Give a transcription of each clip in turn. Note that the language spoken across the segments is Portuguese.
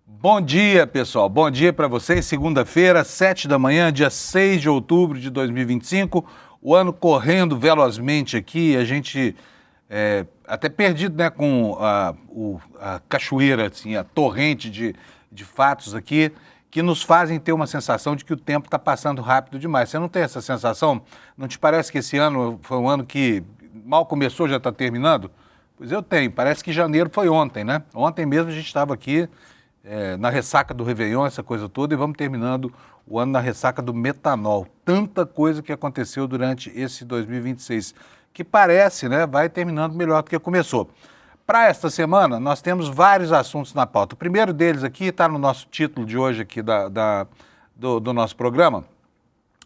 Bom dia, pessoal. Bom dia para vocês. Segunda-feira, 7 da manhã, dia 6 de outubro de 2025. O ano correndo velozmente aqui, a gente até perdido, né, com a cachoeira, assim, a torrente de fatos aqui, que nos fazem ter uma sensação de que o tempo está passando rápido demais. Você não tem essa sensação? Não te parece que esse ano foi um ano que mal começou, já está terminando? Pois eu tenho. Parece que janeiro foi ontem, né? Ontem mesmo a gente estava aqui na ressaca do Réveillon, essa coisa toda, e vamos terminando o ano na ressaca do metanol. Tanta coisa que aconteceu durante esse 2026, que parece, né, vai terminando melhor do que começou. Para esta semana, nós temos vários assuntos na pauta. O primeiro deles aqui está no nosso título de hoje aqui do nosso programa,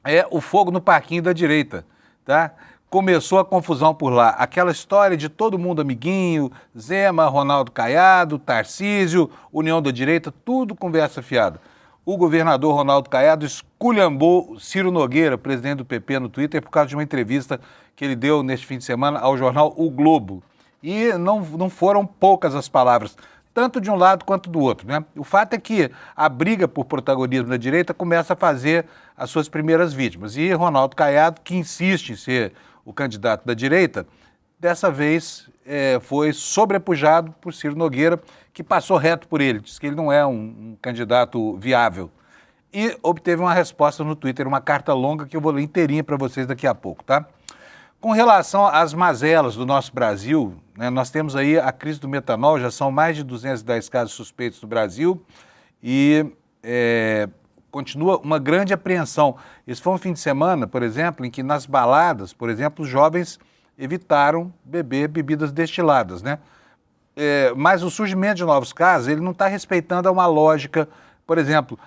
é o fogo no parquinho da direita, tá? Começou a confusão por lá. Aquela história de todo mundo amiguinho, Zema, Ronaldo Caiado, Tarcísio, União da Direita, tudo conversa fiada. O governador Ronaldo Caiado esculhambou Ciro Nogueira, presidente do PP, no Twitter, por causa de uma entrevista que ele deu neste fim de semana ao jornal O Globo. E não foram poucas as palavras, tanto de um lado quanto do outro, né? O fato é que a briga por protagonismo da direita começa a fazer as suas primeiras vítimas. E Ronaldo Caiado, que insiste em ser o candidato da direita, dessa vez foi sobrepujado por Ciro Nogueira, que passou reto por ele, disse que ele não é um candidato viável. E obteve uma resposta no Twitter, uma carta longa que eu vou ler inteirinha para vocês daqui a pouco, tá? Com relação às mazelas do nosso Brasil, né, nós temos aí a crise do metanol, já são mais de 210 casos suspeitos no Brasil e continua uma grande apreensão. Esse foi um fim de semana, por exemplo, em que nas baladas, por exemplo, os jovens evitaram beber bebidas destiladas, né? Mas o surgimento de novos casos, ele não está respeitando uma lógica, por exemplo,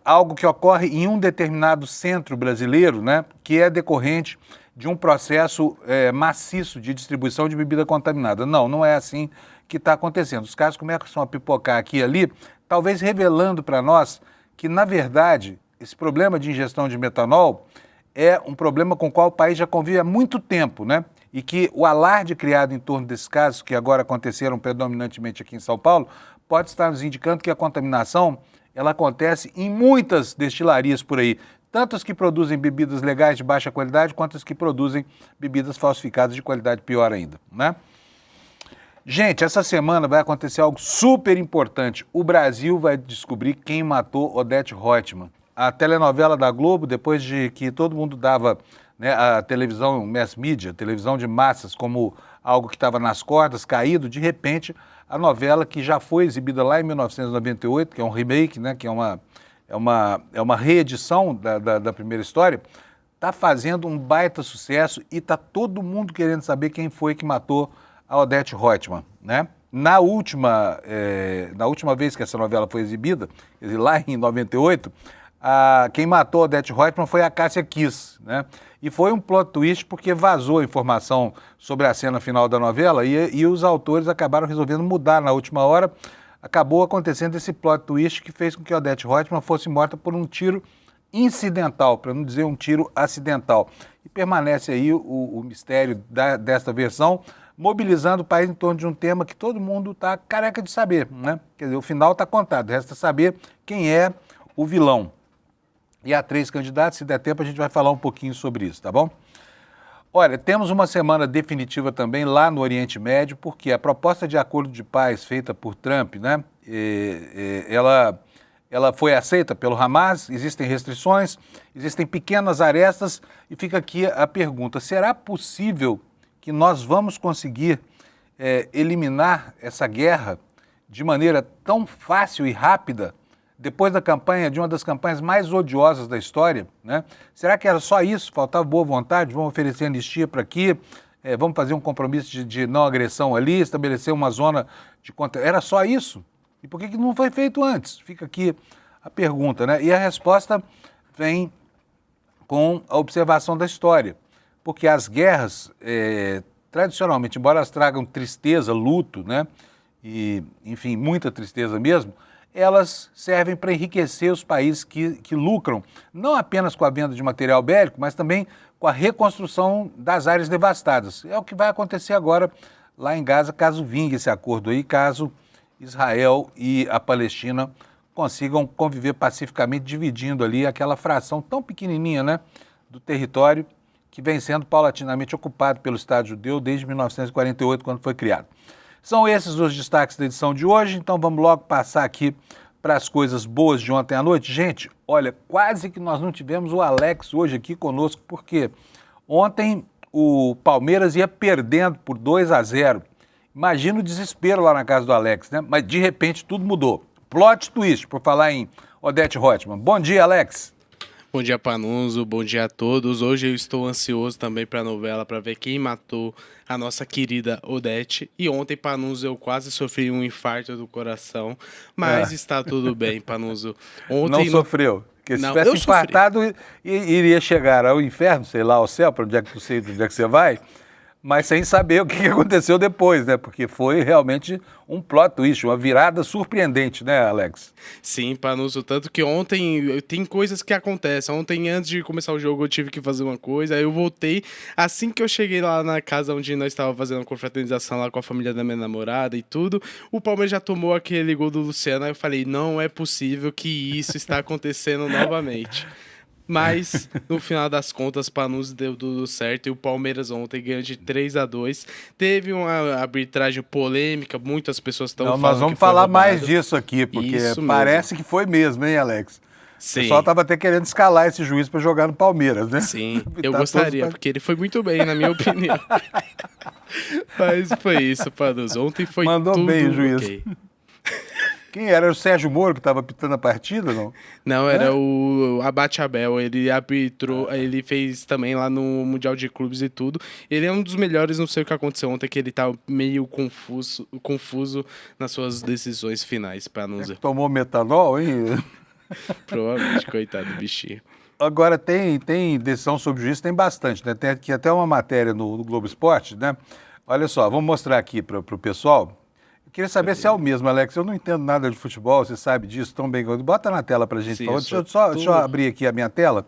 algo que ocorre em um determinado centro brasileiro, né, que é decorrente de um processo maciço de distribuição de bebida contaminada. Não é assim que está acontecendo. Os casos começam a pipocar aqui e ali, talvez revelando para nós que, na verdade, esse problema de ingestão de metanol é um problema com o qual o país já convive há muito tempo, né? E que o alarde criado em torno desses casos, que agora aconteceram predominantemente aqui em São Paulo, pode estar nos indicando que a contaminação ela acontece em muitas destilarias por aí, tanto as que produzem bebidas legais de baixa qualidade, quanto as que produzem bebidas falsificadas de qualidade pior ainda, né? Gente, essa semana vai acontecer algo super importante. O Brasil vai descobrir quem matou Odete Roitman. A telenovela da Globo, depois de que todo mundo dava, né, a televisão mass media, a televisão de massas, como algo que estava nas cordas, caído, de repente, a novela que já foi exibida lá em 1998, que é um remake, né, que é uma reedição da primeira história, está fazendo um baita sucesso e está todo mundo querendo saber quem foi que matou a Odete Roitman, né? Na última vez que essa novela foi exibida, quer dizer, lá em 98, quem matou a Odete Roitman foi a Cássia Kiss, né? E foi um plot twist porque vazou a informação sobre a cena final da novela e os autores acabaram resolvendo mudar na última hora. Acabou acontecendo esse plot twist que fez com que a Odete Roitman fosse morta por um tiro incidental, para não dizer um tiro acidental. E permanece aí o mistério desta versão, mobilizando o país em torno de um tema que todo mundo está careca de saber, né? Quer dizer, o final está contado, resta saber quem é o vilão. E há 3 candidatos, se der tempo a gente vai falar um pouquinho sobre isso, tá bom? Olha, temos uma semana definitiva também lá no Oriente Médio, porque a proposta de acordo de paz feita por Trump, né, ela foi aceita pelo Hamas, existem restrições, existem pequenas arestas, e fica aqui a pergunta, será possível que nós vamos conseguir eliminar essa guerra de maneira tão fácil e rápida, depois da campanha, de uma das campanhas mais odiosas da história, né? Será que era só isso? Faltava boa vontade? Vamos oferecer anistia para aqui? Vamos fazer um compromisso de não agressão ali, estabelecer uma zona de contra... Era só isso? E por que não foi feito antes? Fica aqui a pergunta, né? E a resposta vem com a observação da história. Porque as guerras, tradicionalmente, embora elas tragam tristeza, luto, né? E, enfim, muita tristeza mesmo, elas servem para enriquecer os países que lucram, não apenas com a venda de material bélico, mas também com a reconstrução das áreas devastadas. É o que vai acontecer agora lá em Gaza, caso vingue esse acordo aí, caso Israel e a Palestina consigam conviver pacificamente, dividindo ali aquela fração tão pequenininha, né, do território que vem sendo paulatinamente ocupado pelo Estado judeu desde 1948, quando foi criado. São esses os destaques da edição de hoje, então vamos logo passar aqui para as coisas boas de ontem à noite. Gente, olha, quase que nós não tivemos o Alex hoje aqui conosco, porque ontem o Palmeiras ia perdendo por 2-0. Imagina o desespero lá na casa do Alex, né? Mas de repente tudo mudou. Plot twist, por falar em Odete Roitman. Bom dia, Alex. Bom dia, Panuso. Bom dia a todos. Hoje eu estou ansioso também para a novela, para ver quem matou a nossa querida Odete. E ontem, Panuso, eu quase sofri um infarto do coração, mas está tudo bem, Panuso. Ontem não sofreu? Porque se tivesse infartado, iria chegar ao inferno, sei lá, ao céu, para onde é que você vai, mas sem saber o que aconteceu depois, né? Porque foi realmente um plot twist, uma virada surpreendente, né, Alex? Sim, Panuso, tanto que ontem tem coisas que acontecem. Ontem, antes de começar o jogo, eu tive que fazer uma coisa, aí eu voltei. Assim que eu cheguei lá na casa onde nós estávamos fazendo a confraternização lá com a família da minha namorada e tudo, o Palmeiras já tomou aquele gol do Luciano, aí eu falei, não é possível que isso está acontecendo novamente. Mas, no final das contas, Panuso deu tudo certo e o Palmeiras ontem ganhou de 3-2. Teve uma arbitragem polêmica, muitas pessoas estão falando nós vamos falar mais disso aqui, porque parece que foi mesmo, hein, Alex? Sim. O pessoal estava até querendo escalar esse juiz para jogar no Palmeiras, né? Sim, eu gostaria, porque ele foi muito bem, na minha opinião. Mas foi isso, Panuso. Ontem foi Mandou tudo bem o juiz. Okay. Quem era? Era o Sérgio Moro que estava pitando a partida, não? Não, era o Abate Abel. Ele arbitrou, ele fez também lá no Mundial de Clubes e tudo. Ele é um dos melhores, não sei o que aconteceu ontem, que ele tá meio confuso nas suas decisões finais, Panuso. Tomou metanol, hein? Provavelmente, coitado do bichinho. Agora, tem decisão sobre o juiz, tem bastante, né? Tem aqui até uma matéria no Globo Esporte, né? Olha só, vamos mostrar aqui para o pessoal. Queria saber se é o mesmo, Alex. Eu não entendo nada de futebol, você sabe disso tão bem. Bota na tela para a gente. Sim, deixa eu abrir aqui a minha tela,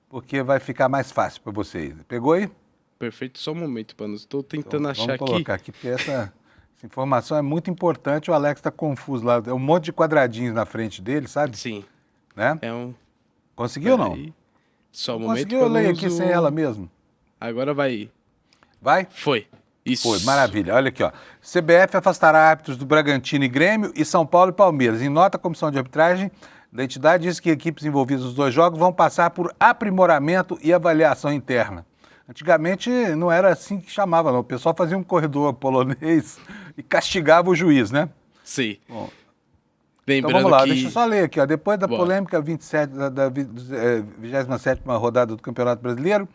porque vai ficar mais fácil para vocês. Pegou aí? Perfeito, só um momento, Panuso. Estou tentando achar aqui. Vamos colocar aqui, porque essa informação é muito importante. O Alex está confuso lá. É um monte de quadradinhos na frente dele, sabe? Sim. Né? Conseguiu ou não? Só um momento, conseguiu, eu leio aqui sem ela mesmo. Agora vai ir. Vai? Foi. Isso. Foi, maravilha. Olha aqui, ó. CBF afastará árbitros do Bragantino e Grêmio e São Paulo e Palmeiras. Em nota, a comissão de arbitragem da entidade diz que equipes envolvidas nos dois jogos vão passar por aprimoramento e avaliação interna. Antigamente não era assim que chamava, não. O pessoal fazia um corredor polonês e castigava o juiz, né? Sim. Bom, lembrando então vamos lá, que... deixa eu só ler aqui, ó. Depois da polêmica 27, da 27ª rodada do Campeonato Brasileiro,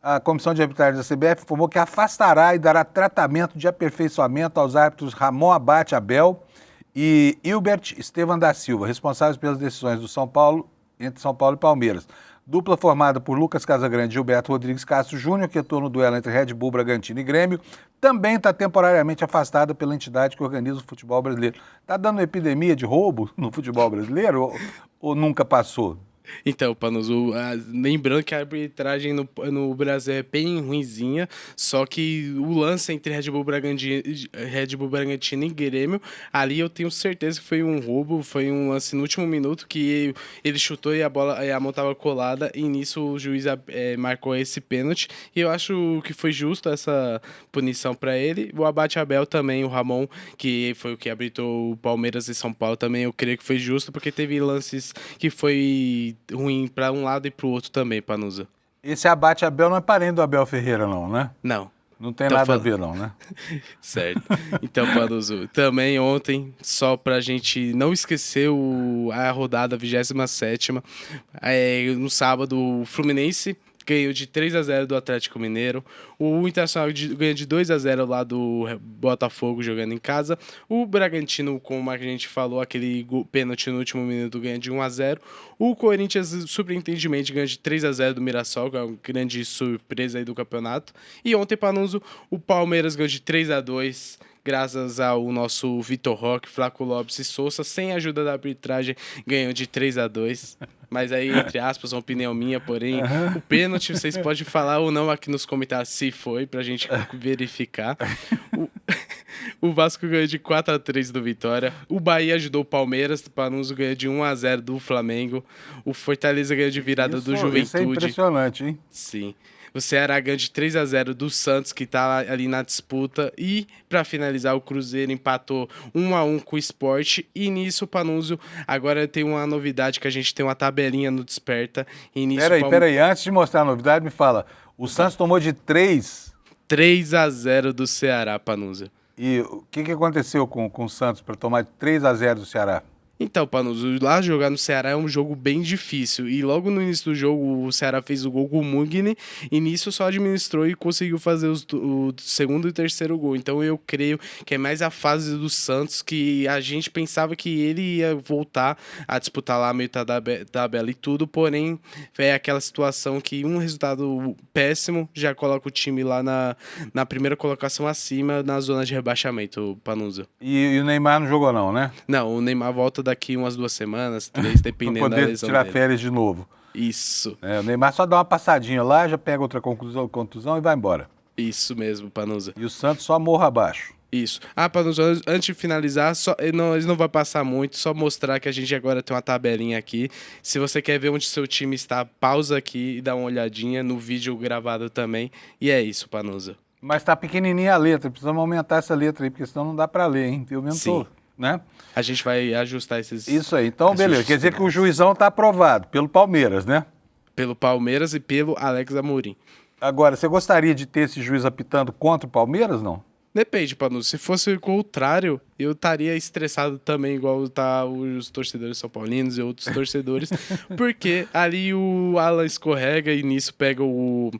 a Comissão de Arbitragem da CBF informou que afastará e dará tratamento de aperfeiçoamento aos árbitros Ramon Abate Abel e Hilbert Estevam da Silva, responsáveis pelas decisões do São Paulo, entre São Paulo e Palmeiras. Dupla formada por Lucas Casagrande e Gilberto Rodrigues Castro Júnior, que atuou no duelo entre Red Bull, Bragantino e Grêmio, também está temporariamente afastada pela entidade que organiza o futebol brasileiro. Está dando epidemia de roubo no futebol brasileiro ou nunca passou? Então, Panuso, lembrando que a arbitragem no Brasil é bem ruinzinha, só que o lance entre Red Bull Bragantino e Grêmio, ali eu tenho certeza que foi um roubo, foi um lance no último minuto que ele chutou e a mão estava colada, e nisso o juiz marcou esse pênalti, e eu acho que foi justo essa punição para ele. O Abate Abel também, o Ramon, que foi o que arbitrou o Palmeiras e São Paulo, também eu creio que foi justo, porque teve lances que foi ruim para um lado e para o outro também, Panuso. Esse Abate Abel não é parente do Abel Ferreira, não, né? Não. Não tem nada a ver, não, né? Certo. Então, Panuso, também ontem, só pra gente não esquecer a rodada 27ª, no sábado, o Fluminense ganhou de 3-0 do Atlético Mineiro. O Internacional ganha de 2-0 lá do Botafogo jogando em casa. O Bragantino, como a gente falou, aquele pênalti no último minuto, ganha de 1-0. O Corinthians, surpreendentemente, ganha de 3-0 do Mirassol, que é uma grande surpresa aí do campeonato. E ontem, Panuso, o Palmeiras ganhou de 3-2, graças ao nosso Vitor Roque, Flaco Lopes e Sousa, sem a ajuda da arbitragem, ganhou de 3-2. Mas aí, entre aspas, uma opinião minha, porém, o pênalti, vocês podem falar ou não aqui nos comentários se foi, pra gente verificar. O Vasco ganhou de 4-3 do Vitória. O Bahia ajudou o Palmeiras. O Panuso ganhou de 1-0 do Flamengo. O Fortaleza ganhou de virada do Juventude. Isso é impressionante, hein? Sim. O Ceará ganhou de 3-0 do Santos, que tá ali na disputa. E, para finalizar, o Cruzeiro empatou 1-1 com o Sport. E nisso, Panúzio, agora tem uma novidade que a gente tem uma tabelinha no Desperta. E nisso, Peraí. Antes de mostrar a novidade, me fala. O Santos tomou de 3-0 do Ceará, Panúzio. E o que aconteceu com o Santos para tomar 3-0 do Ceará? Então, Panuso, lá jogar no Ceará é um jogo bem difícil. E logo no início do jogo, o Ceará fez o gol com o Mugni. E nisso só administrou e conseguiu fazer o segundo e terceiro gol. Então eu creio que é mais a fase do Santos, que a gente pensava que ele ia voltar a disputar lá meio tabela e tudo. Porém, é aquela situação que um resultado péssimo já coloca o time lá na primeira colocação acima, na zona de rebaixamento, Panuso. E o Neymar não jogou não, né? Não, o Neymar volta daqui umas 2 semanas, 3, dependendo da lesão tirar dele. férias de novo. Isso. O Neymar só dá uma passadinha lá, já pega outra contusão e vai embora. Isso mesmo, Panusa. E o Santos só morra abaixo. Isso. Panusa, antes de finalizar, eles não vão passar muito, só mostrar que a gente agora tem uma tabelinha aqui. Se você quer ver onde seu time está, pausa aqui e dá uma olhadinha no vídeo gravado também. E é isso, Panusa. Mas tá pequenininha a letra, precisamos aumentar essa letra aí, porque senão não dá para ler, hein? Eu mesmo Sim. Né? A gente vai ajustar esses... Isso aí. Então, beleza. Quer dizer que o juizão está aprovado pelo Palmeiras, né? Pelo Palmeiras e pelo Alex Amorim. Agora, você gostaria de ter esse juiz apitando contra o Palmeiras, não? Depende, Panu. Se fosse o contrário, eu estaria estressado também, igual tá os torcedores são paulinos e outros torcedores, porque ali o Alan escorrega e nisso pega o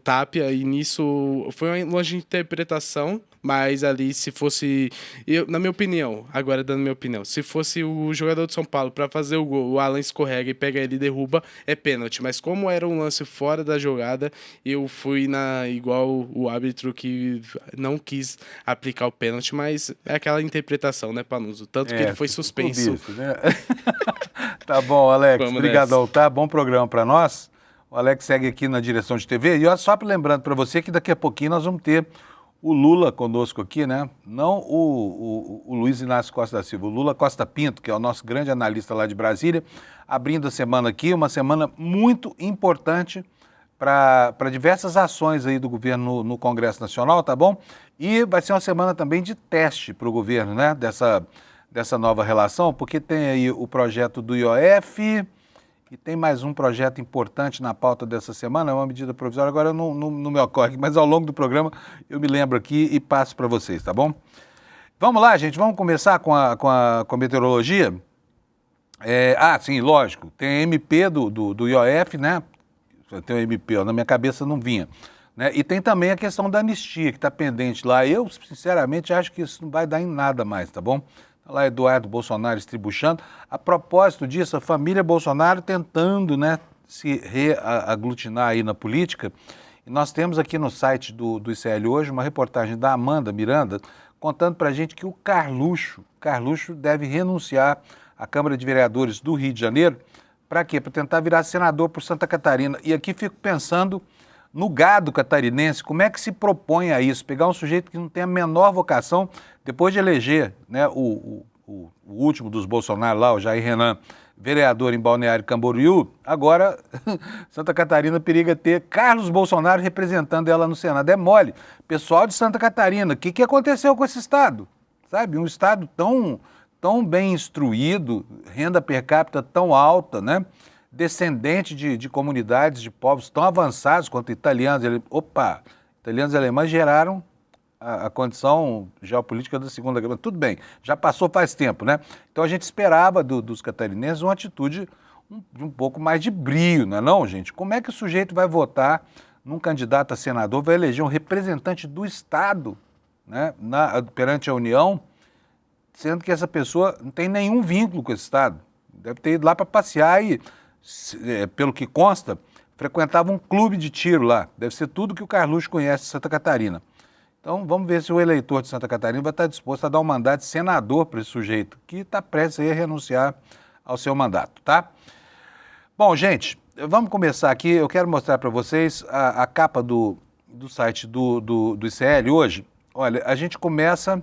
Tapia, e nisso foi uma longe interpretação, mas ali se fosse, na minha opinião, agora dando minha opinião, se fosse o jogador de São Paulo para fazer o gol, o Alan escorrega e pega ele e derruba, é pênalti, mas como era um lance fora da jogada, eu fui igual o árbitro que não quis aplicar o pênalti, mas é aquela interpretação, né, Panuso? Tanto que ele foi suspenso. Isso, né? Tá bom, Alex. Obrigadão, tá? Bom programa para nós. O Alex segue aqui na direção de TV. E só lembrando para você que daqui a pouquinho nós vamos ter o Lula conosco aqui, né? Não o Luiz Inácio Costa da Silva, o Lula Costa Pinto, que é o nosso grande analista lá de Brasília, abrindo a semana aqui, uma semana muito importante para diversas ações aí do governo no Congresso Nacional, tá bom? E vai ser uma semana também de teste para o governo, né? Dessa nova relação, porque tem aí o projeto do IOF e tem mais um projeto importante na pauta dessa semana, é uma medida provisória, agora não me ocorre, mas ao longo do programa eu me lembro aqui e passo para vocês, tá bom? Vamos lá, gente, vamos começar com a meteorologia? Sim, lógico, tem a MP do IOF, né? Tem o MP, na minha cabeça não vinha. Né? E tem também a questão da anistia, que está pendente lá. Eu, sinceramente, acho que isso não vai dar em nada mais, tá bom? Tá lá Eduardo Bolsonaro estribuchando. A propósito disso, a família Bolsonaro tentando, né, se reaglutinar aí na política. E nós temos aqui no site do ICL hoje uma reportagem da Amanda Miranda contando para a gente que o Carluxo deve renunciar à Câmara de Vereadores do Rio de Janeiro. Para quê? Para tentar virar senador por Santa Catarina. E aqui fico pensando no gado catarinense, como é que se propõe a isso? Pegar um sujeito que não tem a menor vocação, depois de eleger, né, o último dos Bolsonaro lá, o Jair Renan, vereador em Balneário Camboriú, agora Santa Catarina periga ter Carlos Bolsonaro representando ela no Senado. É mole. Pessoal de Santa Catarina, o que aconteceu com esse estado? Sabe, um estado tão bem instruído, renda per capita tão alta, né? Descendente de comunidades, de povos tão avançados quanto italianos. Italianos e alemães geraram a condição geopolítica da Segunda Guerra. Tudo bem, já passou faz tempo, né? Então a gente esperava dos catarinenses uma atitude de um pouco mais de brio, não é não, gente? Como é que o sujeito vai votar num candidato a senador, vai eleger um representante do Estado, né, perante a União, sendo que essa pessoa não tem nenhum vínculo com esse Estado. Deve ter ido lá para passear e, pelo que consta, frequentava um clube de tiro lá. Deve ser tudo que o Carluxo conhece de Santa Catarina. Então, vamos ver se o eleitor de Santa Catarina vai estar disposto a dar um mandato de senador para esse sujeito, que está prestes a renunciar ao seu mandato, tá? Bom, gente, vamos começar aqui. Eu quero mostrar para vocês a capa do site do ICL hoje. Olha, a gente começa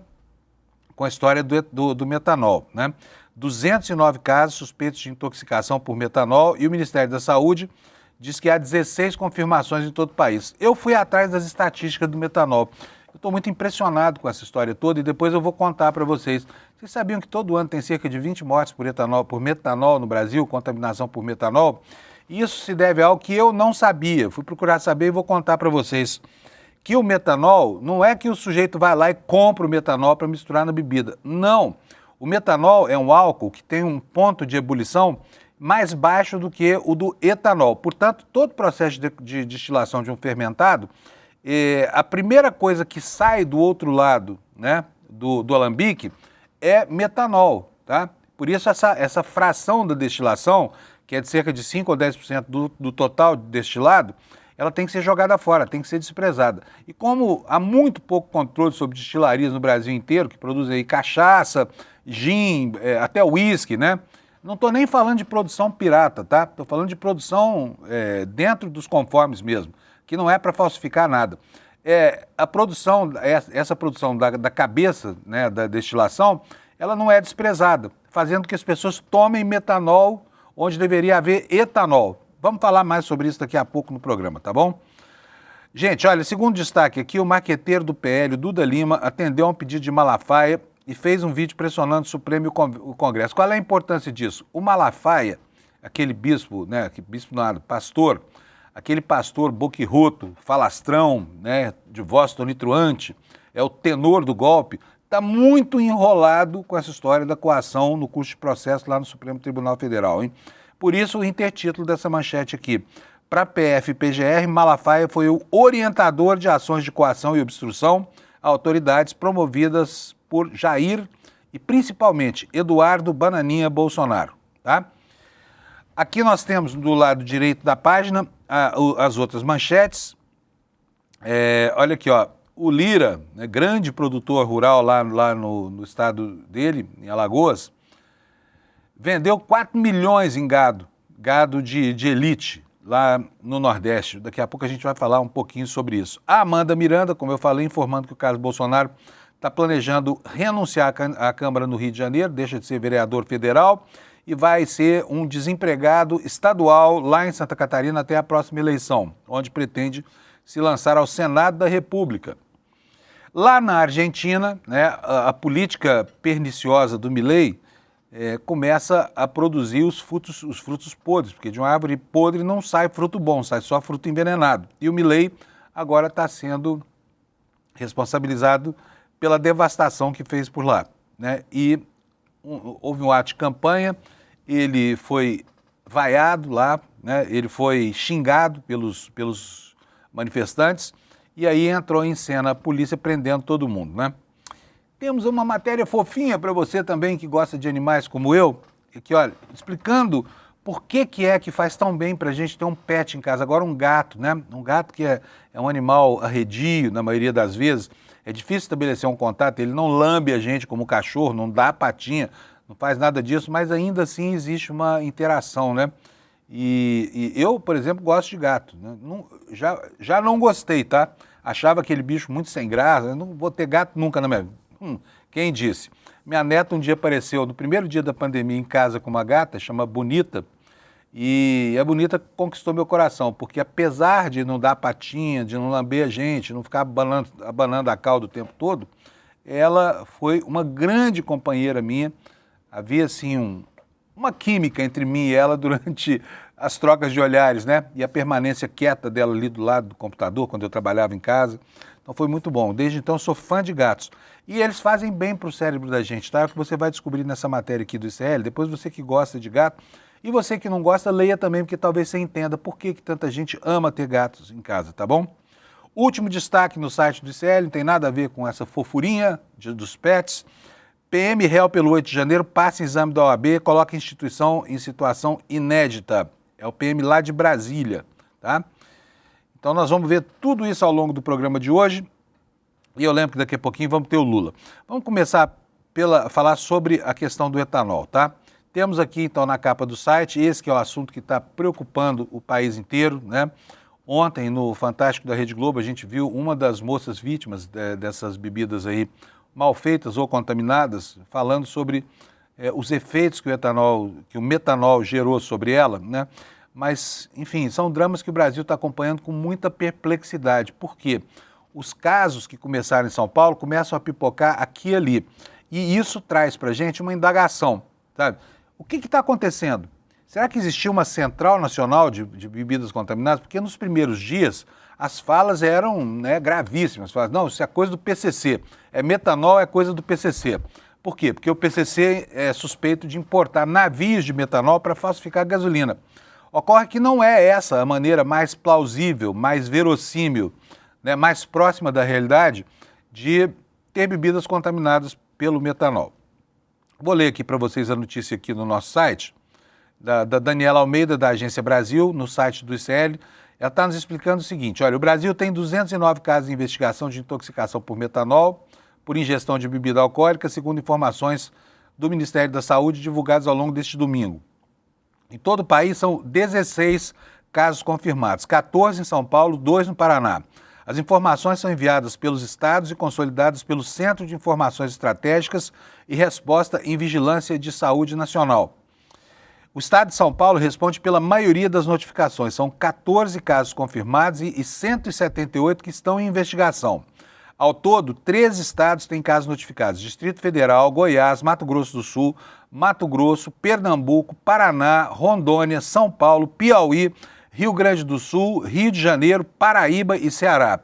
com a história do metanol, né? 209 casos suspeitos de intoxicação por metanol e o Ministério da Saúde diz que há 16 confirmações em todo o país. Eu fui atrás das estatísticas do metanol. Eu estou muito impressionado com essa história toda e depois eu vou contar para vocês. Vocês sabiam que todo ano tem cerca de 20 mortes por metanol no Brasil, contaminação por metanol? Isso se deve a algo que eu não sabia. Fui procurar saber e vou contar para vocês. Que o metanol, não é que o sujeito vai lá e compra o metanol para misturar na bebida. Não. O metanol é um álcool que tem um ponto de ebulição mais baixo do que o do etanol. Portanto, todo processo de destilação de um fermentado, a primeira coisa que sai do outro lado, né, do alambique é metanol. Tá? Por isso, essa fração da destilação, que é de cerca de 5 ou 10% do total destilado, ela tem que ser jogada fora, tem que ser desprezada. E como há muito pouco controle sobre destilarias no Brasil inteiro, que produzem aí cachaça, gin, até uísque, né? Não estou nem falando de produção pirata, tá? Estou falando de produção dentro dos conformes mesmo, que não é para falsificar nada. A produção, essa produção da cabeça, né, da destilação, ela não é desprezada, fazendo que as pessoas tomem metanol onde deveria haver etanol. Vamos falar mais sobre isso daqui a pouco no programa, tá bom? Gente, olha, segundo destaque aqui, o marqueteiro do PL, Duda Lima, atendeu a um pedido de Malafaia e fez um vídeo pressionando o Supremo e o Congresso. Qual é a importância disso? O Malafaia, aquele bispo, né, bispo não, pastor, aquele pastor boquirroto, falastrão, né, de voz tonitruante, é o tenor do golpe, está muito enrolado com essa história da coação no curso de processo lá no Supremo Tribunal Federal, hein? Por isso o intertítulo dessa manchete aqui. Para PF e PGR, Malafaia foi o orientador de ações de coação e obstrução a autoridades promovidas por Jair e principalmente Eduardo Bananinha Bolsonaro. Tá? Aqui nós temos do lado direito da página as outras manchetes. Olha aqui, ó, o Lira, né, grande produtor rural lá no estado dele, em Alagoas, vendeu 4 milhões em gado de elite, lá no Nordeste. Daqui a pouco a gente vai falar um pouquinho sobre isso. A Amanda Miranda, como eu falei, informando que o Carlos Bolsonaro está planejando renunciar à Câmara no Rio de Janeiro, deixa de ser vereador federal e vai ser um desempregado estadual lá em Santa Catarina até a próxima eleição, onde pretende se lançar ao Senado da República. Lá na Argentina, né, a política perniciosa do Milei começa a produzir os frutos podres, porque de uma árvore podre não sai fruto bom, sai só fruto envenenado. E o Milei agora está sendo responsabilizado pela devastação que fez por lá, né? E houve um ato de campanha, ele foi vaiado lá, né? Ele foi xingado pelos manifestantes e aí entrou em cena a polícia prendendo todo mundo, né? Temos uma matéria fofinha para você também que gosta de animais como eu, que olha, explicando por que faz tão bem para a gente ter um pet em casa. Agora um gato, né? Um gato que é um animal arredio na maioria das vezes. É difícil estabelecer um contato, ele não lambe a gente como cachorro, não dá patinha, não faz nada disso, mas ainda assim existe uma interação, né? E eu, por exemplo, gosto de gato, né? Já não gostei, tá? Achava aquele bicho muito sem graça, eu não vou ter gato nunca na minha vida. Quem disse? Minha neta um dia apareceu no primeiro dia da pandemia em casa com uma gata, chama Bonita, e a Bonita conquistou meu coração, porque apesar de não dar patinha, de não lamber a gente, não ficar abanando a cauda o tempo todo, ela foi uma grande companheira minha. Havia assim uma química entre mim e ela durante as trocas de olhares, né? E a permanência quieta dela ali do lado do computador, quando eu trabalhava em casa. Então foi muito bom. Desde então sou fã de gatos. E eles fazem bem para o cérebro da gente, tá? É o que você vai descobrir nessa matéria aqui do ICL. Depois você que gosta de gato e você que não gosta, leia também, porque talvez você entenda por que tanta gente ama ter gatos em casa, tá bom? Último destaque no site do ICL, não tem nada a ver com essa fofurinha dos pets. PM réu pelo 8 de janeiro, passa em exame da OAB, coloca a instituição em situação inédita. É o PM lá de Brasília, tá? Então nós vamos ver tudo isso ao longo do programa de hoje. E eu lembro que daqui a pouquinho vamos ter o Lula. Vamos começar falar sobre a questão do etanol, tá? Temos aqui então na capa do site, esse que é o assunto que está preocupando o país inteiro, né? Ontem no Fantástico da Rede Globo a gente viu uma das moças vítimas dessas bebidas aí, mal feitas ou contaminadas, falando sobre os efeitos que o metanol gerou sobre ela, né? Mas, enfim, são dramas que o Brasil está acompanhando com muita perplexidade. Por quê? Os casos que começaram em São Paulo começam a pipocar aqui e ali. E isso traz para a gente uma indagação, sabe? O que está acontecendo? Será que existia uma central nacional de bebidas contaminadas? Porque nos primeiros dias as falas eram, né, gravíssimas. Falas, não, isso é coisa do PCC. Metanol é coisa do PCC. Por quê? Porque o PCC é suspeito de importar navios de metanol para falsificar gasolina. Ocorre que não é essa a maneira mais plausível, mais verossímil, né, mais próxima da realidade de ter bebidas contaminadas pelo metanol. Vou ler aqui para vocês a notícia aqui no nosso site, da Daniela Almeida, da Agência Brasil, no site do ICL. Ela está nos explicando o seguinte: olha, o Brasil tem 209 casos de investigação de intoxicação por metanol, por ingestão de bebida alcoólica, segundo informações do Ministério da Saúde divulgadas ao longo deste domingo. Em todo o país são 16 casos confirmados, 14 em São Paulo, 2 no Paraná. As informações são enviadas pelos estados e consolidadas pelo Centro de Informações Estratégicas e Resposta em Vigilância de Saúde Nacional. O estado de São Paulo responde pela maioria das notificações. São 14 casos confirmados e 178 que estão em investigação. Ao todo, 13 estados têm casos notificados: Distrito Federal, Goiás, Mato Grosso do Sul, Mato Grosso, Pernambuco, Paraná, Rondônia, São Paulo, Piauí, Rio Grande do Sul, Rio de Janeiro, Paraíba e Ceará.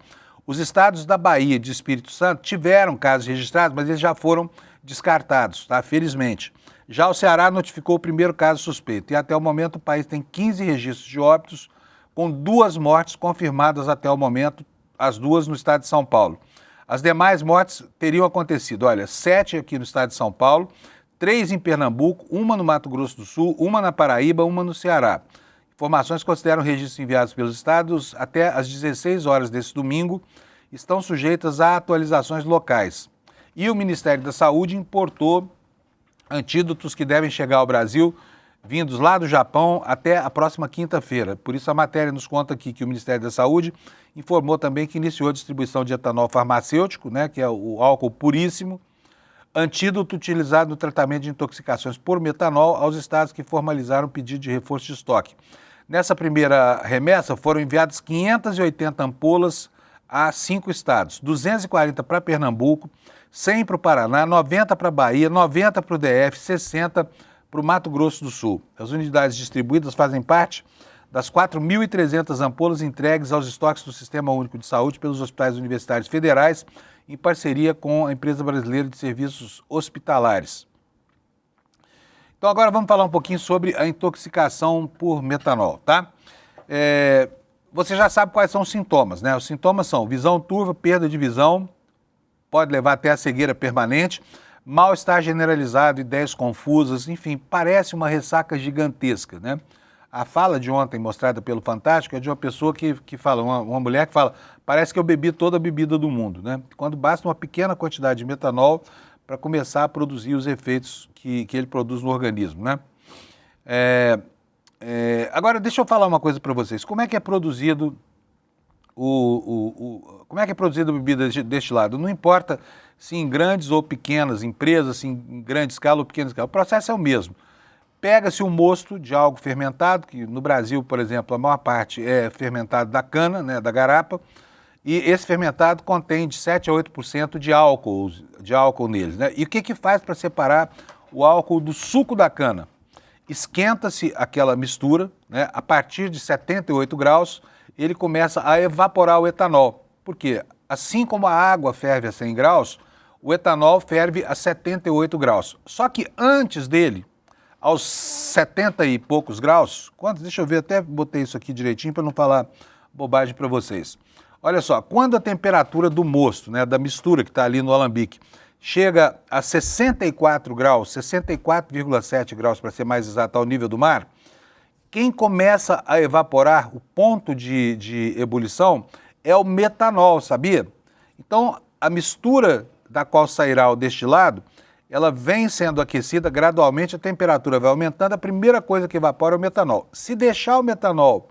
Os estados da Bahia e de Espírito Santo tiveram casos registrados, mas eles já foram descartados, tá? Felizmente. Já o Ceará notificou o primeiro caso suspeito e até o momento o país tem 15 registros de óbitos, com 2 mortes confirmadas até o momento, as 2 no estado de São Paulo. As demais mortes teriam acontecido, olha, 7 aqui no estado de São Paulo, 3 em Pernambuco, 1 no Mato Grosso do Sul, 1 na Paraíba, 1 no Ceará. Informações consideram registros enviados pelos estados até às 16 horas desse domingo, estão sujeitas a atualizações locais. E o Ministério da Saúde importou antídotos que devem chegar ao Brasil, vindos lá do Japão, até a próxima quinta-feira. Por isso a matéria nos conta aqui que o Ministério da Saúde informou também que iniciou a distribuição de etanol farmacêutico, né, que é o álcool puríssimo, antídoto utilizado no tratamento de intoxicações por metanol aos estados que formalizaram o pedido de reforço de estoque. Nessa primeira remessa foram enviadas 580 ampolas a 5 estados, 240 para Pernambuco, 100 para o Paraná, 90 para a Bahia, 90 para o DF, 60 para o Mato Grosso do Sul. As unidades distribuídas fazem parte das 4.300 ampolas entregues aos estoques do Sistema Único de Saúde pelos hospitais universitários federais, em parceria com a Empresa Brasileira de Serviços Hospitalares. Então agora vamos falar um pouquinho sobre a intoxicação por metanol, tá? Você já sabe quais são os sintomas, né? Os sintomas são visão turva, perda de visão, pode levar até a cegueira permanente, mal-estar generalizado, ideias confusas, enfim, parece uma ressaca gigantesca, né? A fala de ontem, mostrada pelo Fantástico, é de uma pessoa que fala, uma mulher que fala, parece que eu bebi toda a bebida do mundo, né? Quando basta uma pequena quantidade de metanol para começar a produzir os efeitos que ele produz no organismo, né? Agora, deixa eu falar uma coisa para vocês. Como é que é produzido como é que é produzida a bebida destilada? Não importa se em grandes ou pequenas empresas, se em grande escala ou pequena escala, o processo é o mesmo. Pega-se um mosto de algo fermentado, que no Brasil, por exemplo, a maior parte é fermentado da cana, né, da garapa, e esse fermentado contém de 7 a 8% de álcool neles, né? E o que faz para separar o álcool do suco da cana? Esquenta-se aquela mistura, né? A partir de 78 graus, ele começa a evaporar o etanol. Por quê? Assim como a água ferve a 100 graus, o etanol ferve a 78 graus. Só que antes dele, aos 70 e poucos graus, deixa eu ver, até botei isso aqui direitinho para não falar bobagem para vocês. Olha só, quando a temperatura do mosto, né, da mistura que está ali no alambique, chega a 64 graus, 64,7 graus para ser mais exato, ao nível do mar, quem começa a evaporar, o ponto de ebulição, é o metanol, sabia? Então, a mistura da qual sairá o destilado, ela vem sendo aquecida gradualmente, a temperatura vai aumentando, a primeira coisa que evapora é o metanol. Se deixar o metanol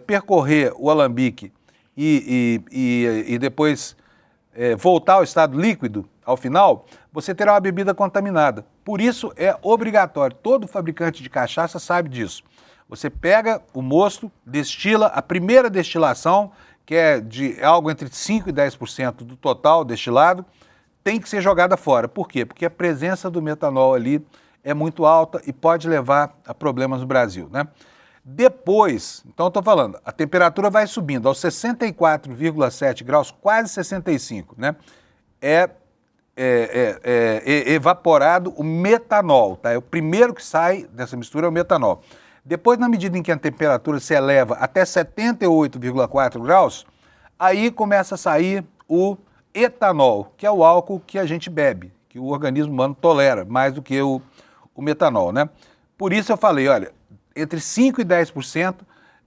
percorrer o alambique e depois voltar ao estado líquido, ao final, você terá uma bebida contaminada. Por isso é obrigatório, todo fabricante de cachaça sabe disso. Você pega o mosto, destila, a primeira destilação, que é de algo entre 5% e 10% do total destilado, tem que ser jogada fora. Por quê? Porque a presença do metanol ali é muito alta e pode levar a problemas no Brasil, né? Depois, então eu estou falando, a temperatura vai subindo aos 64,7 graus, quase 65, né? É evaporado o metanol, tá? É o primeiro que sai dessa mistura é o metanol. Depois, na medida em que a temperatura se eleva até 78,4 graus, aí começa a sair o etanol, que é o álcool que a gente bebe, que o organismo humano tolera mais do que o metanol, né? Por isso eu falei, olha, entre 5% e 10%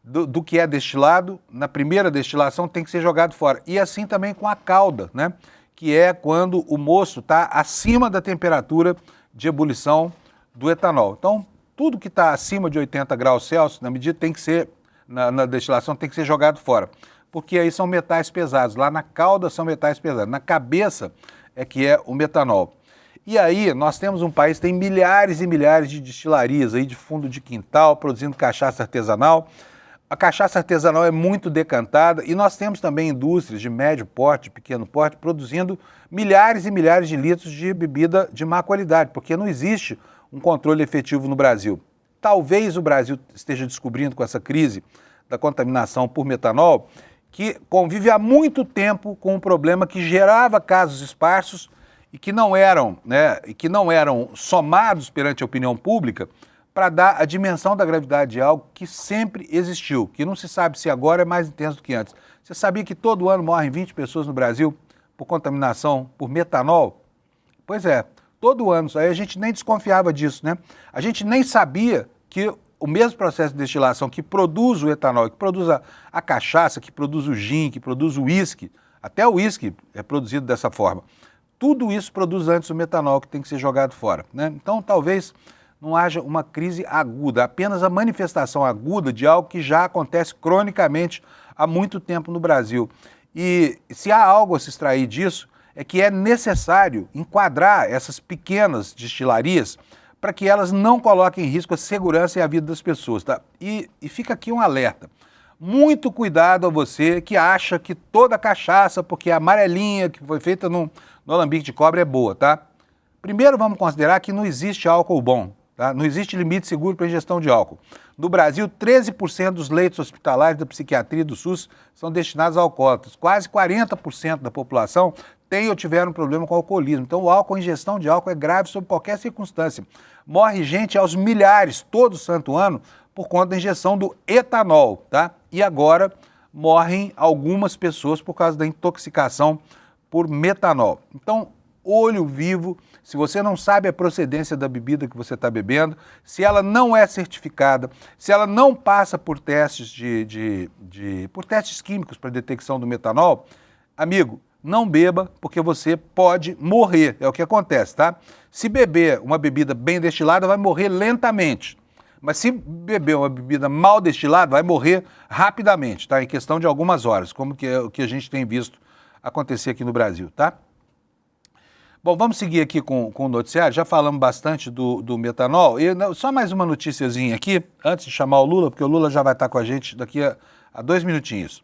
do que é destilado, na primeira destilação tem que ser jogado fora. E assim também com a calda, né? Que é quando o mosto está acima da temperatura de ebulição do etanol. Então, tudo que está acima de 80 graus Celsius, na medida tem que ser, na destilação, tem que ser jogado fora. Porque aí são metais pesados. Lá na calda são metais pesados. Na cabeça é que é o metanol. E aí nós temos um país que tem milhares e milhares de destilarias aí de fundo de quintal, produzindo cachaça artesanal. A cachaça artesanal é muito decantada e nós temos também indústrias de médio porte, de pequeno porte, produzindo milhares e milhares de litros de bebida de má qualidade, porque não existe um controle efetivo no Brasil. Talvez o Brasil esteja descobrindo com essa crise da contaminação por metanol, que convive há muito tempo com um problema que gerava casos esparsos e que não eram, né, somados perante a opinião pública para dar a dimensão da gravidade de algo que sempre existiu, que não se sabe se agora é mais intenso do que antes. Você sabia que todo ano morrem 20 pessoas no Brasil por contaminação por metanol? Pois é. Todo ano, aí a gente nem desconfiava disso, né? A gente nem sabia que o mesmo processo de destilação que produz o etanol, que produz a cachaça, que produz o gin, que produz o uísque, até o uísque é produzido dessa forma. Tudo isso produz antes o metanol que tem que ser jogado fora, né? Então, talvez não haja uma crise aguda, apenas a manifestação aguda de algo que já acontece cronicamente há muito tempo no Brasil. E se há algo a se extrair disso, é que é necessário enquadrar essas pequenas destilarias para que elas não coloquem em risco a segurança e a vida das pessoas, tá? E fica aqui um alerta. Muito cuidado a você que acha que toda cachaça, porque é amarelinha, que foi feita no alambique de cobre, é boa, tá? Primeiro vamos considerar que não existe álcool bom, tá? Não existe limite seguro para ingestão de álcool. No Brasil, 13% dos leitos hospitalares da psiquiatria do SUS são destinados a alcoólatras. Quase 40% da população tem ou tiveram problema com alcoolismo. Então, o álcool, a ingestão de álcool é grave sob qualquer circunstância. Morre gente aos milhares, todo santo ano, por conta da injeção do etanol, tá? E agora morrem algumas pessoas por causa da intoxicação por metanol. Então, olho vivo, se você não sabe a procedência da bebida que você está bebendo, se ela não é certificada, se ela não passa por testes por testes químicos para detecção do metanol, amigo, não beba, porque você pode morrer, é o que acontece, tá? Se beber uma bebida bem destilada, vai morrer lentamente. Mas se beber uma bebida mal destilada, vai morrer rapidamente, tá? Em questão de algumas horas, como que é o que a gente tem visto acontecer aqui no Brasil, tá? Bom, vamos seguir aqui com o noticiário, já falamos bastante do metanol, e só mais uma noticiazinha aqui, antes de chamar o Lula, porque o Lula já vai estar com a gente daqui a 2 minutinhos.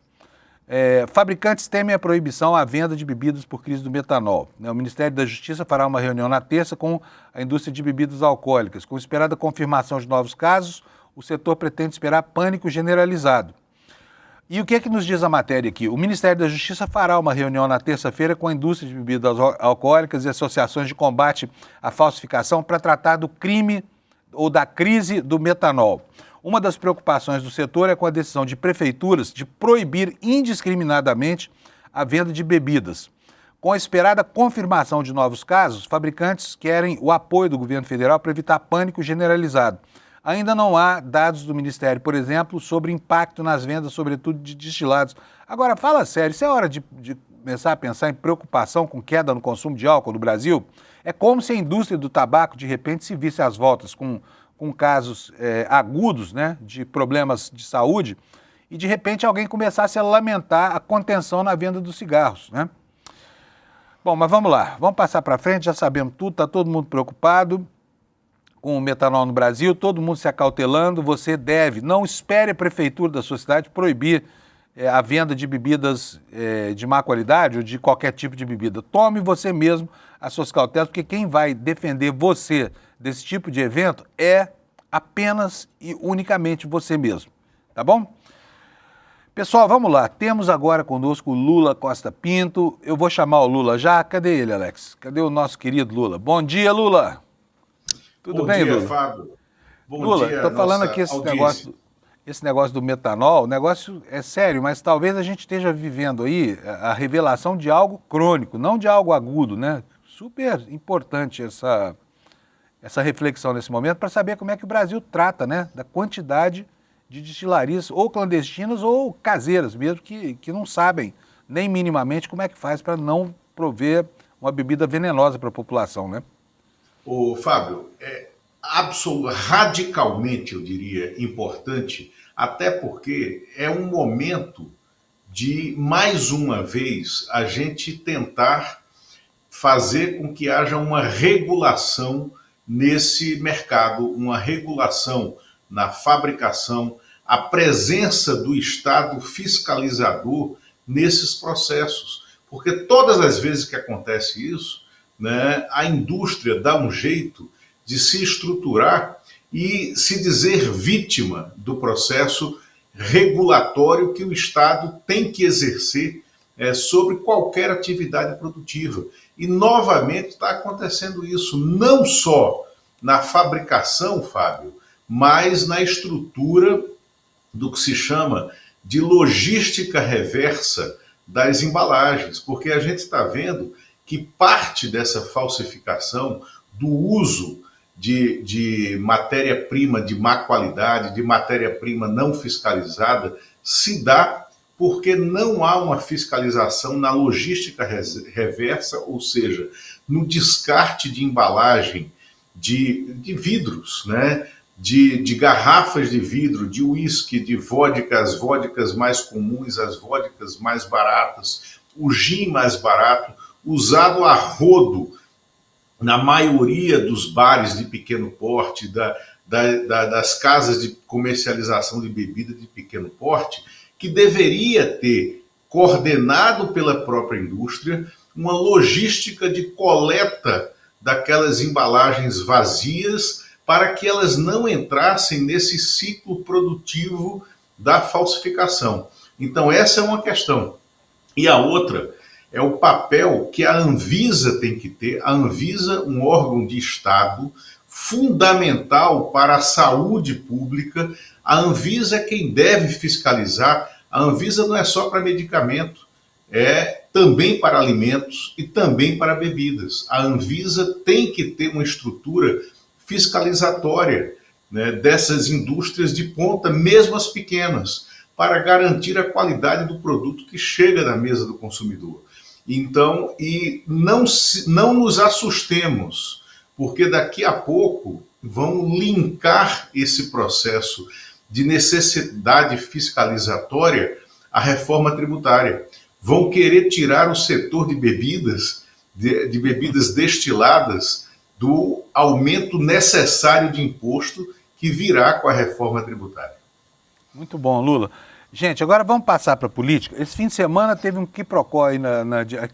Fabricantes temem a proibição à venda de bebidas por crise do metanol. O Ministério da Justiça fará uma reunião na terça com a indústria de bebidas alcoólicas. Com esperada confirmação de novos casos, o setor pretende esperar pânico generalizado. E o que é que nos diz a matéria aqui? O Ministério da Justiça fará uma reunião na terça-feira com a indústria de bebidas alcoólicas e associações de combate à falsificação para tratar do crime ou da crise do metanol. Uma das preocupações do setor é com a decisão de prefeituras de proibir indiscriminadamente a venda de bebidas. Com a esperada confirmação de novos casos, fabricantes querem o apoio do governo federal para evitar pânico generalizado. Ainda não há dados do Ministério, por exemplo, sobre impacto nas vendas, sobretudo de destilados. Agora, fala sério, isso é hora de começar a pensar em preocupação com queda no consumo de álcool no Brasil? É como se a indústria do tabaco, de repente, se visse às voltas com casos agudos, né, de problemas de saúde, e de repente alguém começasse a lamentar a contenção na venda dos cigarros, né? Bom, mas vamos lá, vamos passar para frente, já sabemos tudo, está todo mundo preocupado com o metanol no Brasil, todo mundo se acautelando, você deve, não espere a prefeitura da sua cidade proibir a venda de bebidas de má qualidade ou de qualquer tipo de bebida. Tome você mesmo as suas cautelas, porque quem vai defender você desse tipo de evento é apenas e unicamente você mesmo, tá bom? Pessoal, vamos lá. Temos agora conosco o Lula Costa Pinto. Eu vou chamar o Lula já. Cadê ele, Alex? Cadê o nosso querido Lula? Bom dia, Lula. Tudo bem, Lula? Bom dia, Fábio. Bom Lula, dia, estou falando aqui audiência. esse negócio do metanol. O negócio é sério, mas talvez a gente esteja vivendo aí a revelação de algo crônico, não de algo agudo, né? Super importante essa reflexão nesse momento para saber como é que o Brasil trata, né, da quantidade de destilarias ou clandestinas ou caseiras mesmo que não sabem nem minimamente como é que faz para não prover uma bebida venenosa para a população, né? Ô, Fábio, radicalmente, eu diria, importante, até porque é um momento de, mais uma vez, a gente tentar fazer com que haja uma regulação nesse mercado, uma regulação na fabricação, a presença do Estado fiscalizador nesses processos. Porque todas as vezes que acontece isso, né, a indústria dá um jeito de se estruturar e se dizer vítima do processo regulatório que o Estado tem que exercer sobre qualquer atividade produtiva. E, novamente, está acontecendo isso, não só na fabricação, Fábio, mas na estrutura do que se chama de logística reversa das embalagens, porque a gente está vendo que parte dessa falsificação, do uso de matéria-prima de má qualidade, de matéria-prima não fiscalizada, se dá porque não há uma fiscalização na logística reversa, ou seja, no descarte de embalagem de vidros, né? De garrafas de vidro, de uísque, de vodka, as vodkas mais comuns, as vodkas mais baratas, o gin mais barato, usado a rodo na maioria dos bares de pequeno porte, das casas de comercialização de bebida de pequeno porte, que deveria ter, coordenado pela própria indústria, uma logística de coleta daquelas embalagens vazias para que elas não entrassem nesse ciclo produtivo da falsificação. Então, essa é uma questão. E a outra é o papel que a Anvisa tem que ter. A Anvisa, um órgão de Estado fundamental para a saúde pública. A Anvisa é quem deve fiscalizar. A Anvisa não é só para medicamento, é também para alimentos e também para bebidas. A Anvisa tem que ter uma estrutura fiscalizatória, né, dessas indústrias de ponta, mesmo as pequenas, para garantir a qualidade do produto que chega na mesa do consumidor. Então, não nos assustemos, porque daqui a pouco vão linkar esse processo de necessidade fiscalizatória à reforma tributária. Vão querer tirar o setor de bebidas, de bebidas destiladas, do aumento necessário de imposto que virá com a reforma tributária. Muito bom, Lula. Gente, agora vamos passar para a política. Esse fim de semana teve um quiprocó aí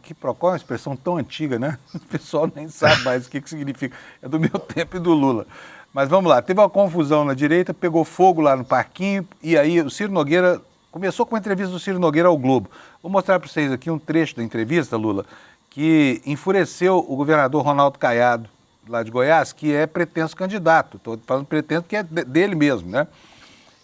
quiprocó é uma expressão tão antiga, né? O pessoal nem sabe mais o que significa. É do meu tempo e do Lula. Mas vamos lá, teve uma confusão na direita, pegou fogo lá no parquinho, e aí o Ciro Nogueira, começou com a entrevista do Ciro Nogueira ao Globo. Vou mostrar para vocês aqui um trecho da entrevista, Lula, que enfureceu o governador Ronaldo Caiado, lá de Goiás, que é pretenso candidato. Estou falando pretenso que é dele mesmo, né?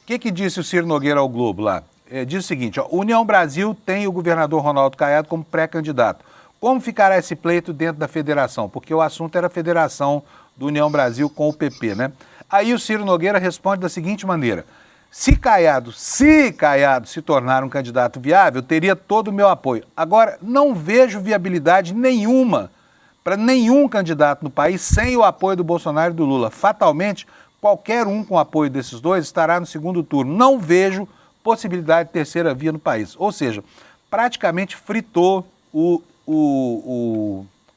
O que disse o Ciro Nogueira ao Globo lá? Diz o seguinte, ó, União Brasil tem o governador Ronaldo Caiado como pré-candidato. Como ficará esse pleito dentro da federação? Porque o assunto era a federação do União Brasil com o PP, né? Aí o Ciro Nogueira responde da seguinte maneira: se Caiado se tornar um candidato viável, teria todo o meu apoio. Agora, não vejo viabilidade nenhuma para nenhum candidato no país sem o apoio do Bolsonaro e do Lula. Fatalmente, qualquer um com o apoio desses dois estará no segundo turno. Não vejo possibilidade de terceira via no país. Ou seja, praticamente fritou o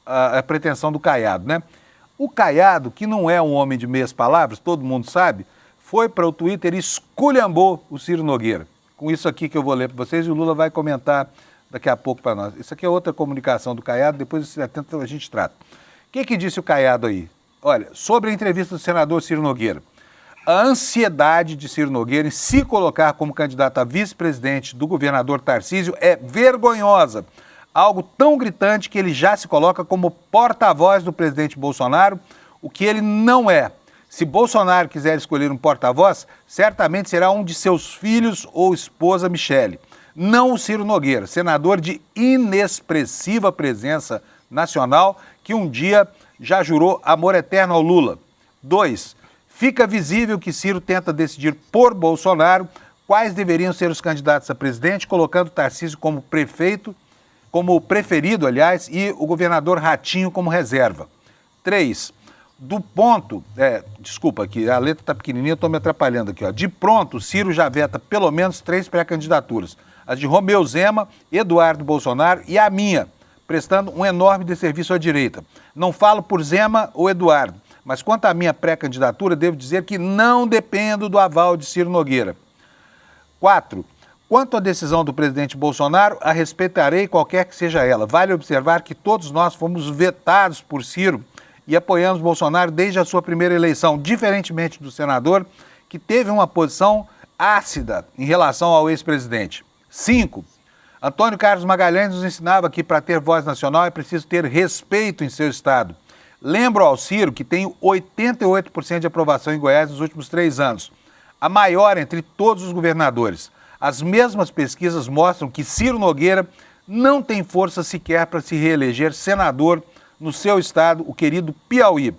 a pretensão do Caiado, né? O Caiado, que não é um homem de meias palavras, todo mundo sabe, foi para o Twitter e esculhambou o Ciro Nogueira. Com isso aqui que eu vou ler para vocês e o Lula vai comentar daqui a pouco para nós. Isso aqui é outra comunicação do Caiado, depois a gente trata. O que disse o Caiado aí? Olha, sobre a entrevista do senador Ciro Nogueira. A ansiedade de Ciro Nogueira em se colocar como candidato a vice-presidente do governador Tarcísio é vergonhosa. Algo tão gritante que ele já se coloca como porta-voz do presidente Bolsonaro, o que ele não é. Se Bolsonaro quiser escolher um porta-voz, certamente será um de seus filhos ou esposa Michele. Não o Ciro Nogueira, senador de inexpressiva presença nacional, que um dia já jurou amor eterno ao Lula. 2. Fica visível que Ciro tenta decidir por Bolsonaro quais deveriam ser os candidatos a presidente, colocando Tarcísio como prefeito, como preferido, aliás, e o governador Ratinho como reserva. 3. Do ponto... desculpa, aqui a letra está pequenininha, eu estou me atrapalhando aqui. Ó. De pronto, Ciro já veta pelo menos 3 pré-candidaturas. As de Romeu Zema, Eduardo Bolsonaro e a minha, prestando um enorme desserviço à direita. Não falo por Zema ou Eduardo, mas quanto à minha pré-candidatura, devo dizer que não dependo do aval de Ciro Nogueira. 4. Quanto à decisão do presidente Bolsonaro, a respeitarei qualquer que seja ela. Vale observar que todos nós fomos vetados por Ciro e apoiamos Bolsonaro desde a sua primeira eleição, diferentemente do senador, que teve uma posição ácida em relação ao ex-presidente. 5. Antônio Carlos Magalhães nos ensinava que para ter voz nacional é preciso ter respeito em seu estado. Lembro ao Ciro que tem 88% de aprovação em Goiás nos últimos 3 anos, a maior entre todos os governadores. As mesmas pesquisas mostram que Ciro Nogueira não tem força sequer para se reeleger senador no seu estado, o querido Piauí.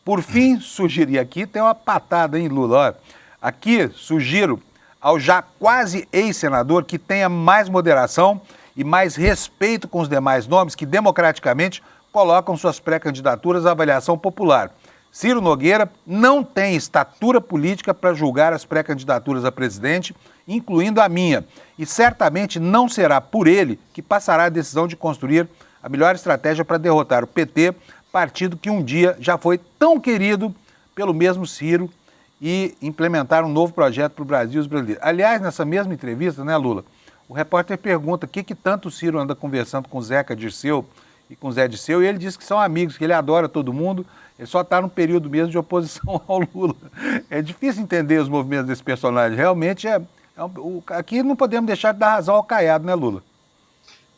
Por fim, sugeri aqui, tem uma patada, hein, Lula? Olha, aqui sugiro ao já quase ex-senador que tenha mais moderação e mais respeito com os demais nomes que democraticamente colocam suas pré-candidaturas à avaliação popular. Ciro Nogueira não tem estatura política para julgar as pré-candidaturas a presidente, incluindo a minha, e certamente não será por ele que passará a decisão de construir a melhor estratégia para derrotar o PT, partido que um dia já foi tão querido pelo mesmo Ciro, e implementar um novo projeto para o Brasil e os brasileiros. Aliás, nessa mesma entrevista, né, Lula, o repórter pergunta o que tanto o Ciro anda conversando com o Zeca Dirceu e com o Zé Dirceu, e ele diz que são amigos, que ele adora todo mundo, ele só está num período mesmo de oposição ao Lula. É difícil entender os movimentos desse personagem, realmente aqui não podemos deixar de dar razão ao Caiado, né, Lula?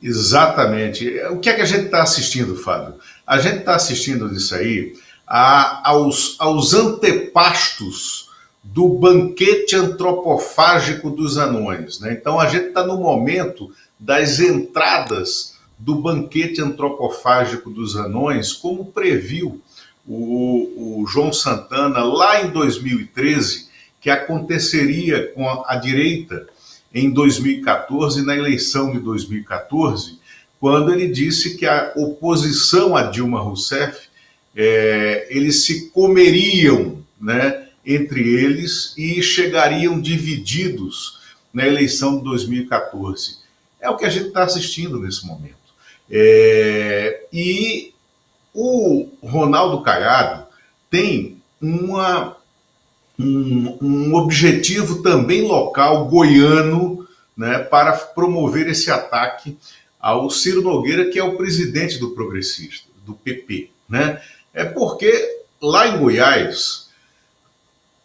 Exatamente. O que é que a gente está assistindo, Fábio? A gente está assistindo isso aí aos antepastos do banquete antropofágico dos anões, né? Então a gente está no momento das entradas do banquete antropofágico dos anões, como previu o João Santana lá em 2013, que aconteceria com a direita em 2014, na eleição de 2014, quando ele disse que a oposição a Dilma Rousseff, eles se comeriam, né, entre eles e chegariam divididos na eleição de 2014. É o que a gente está assistindo nesse momento. E o Ronaldo Caiado tem um objetivo também local, goiano, né, para promover esse ataque ao Ciro Nogueira, que é o presidente do Progressista, do PP, né? É porque lá em Goiás,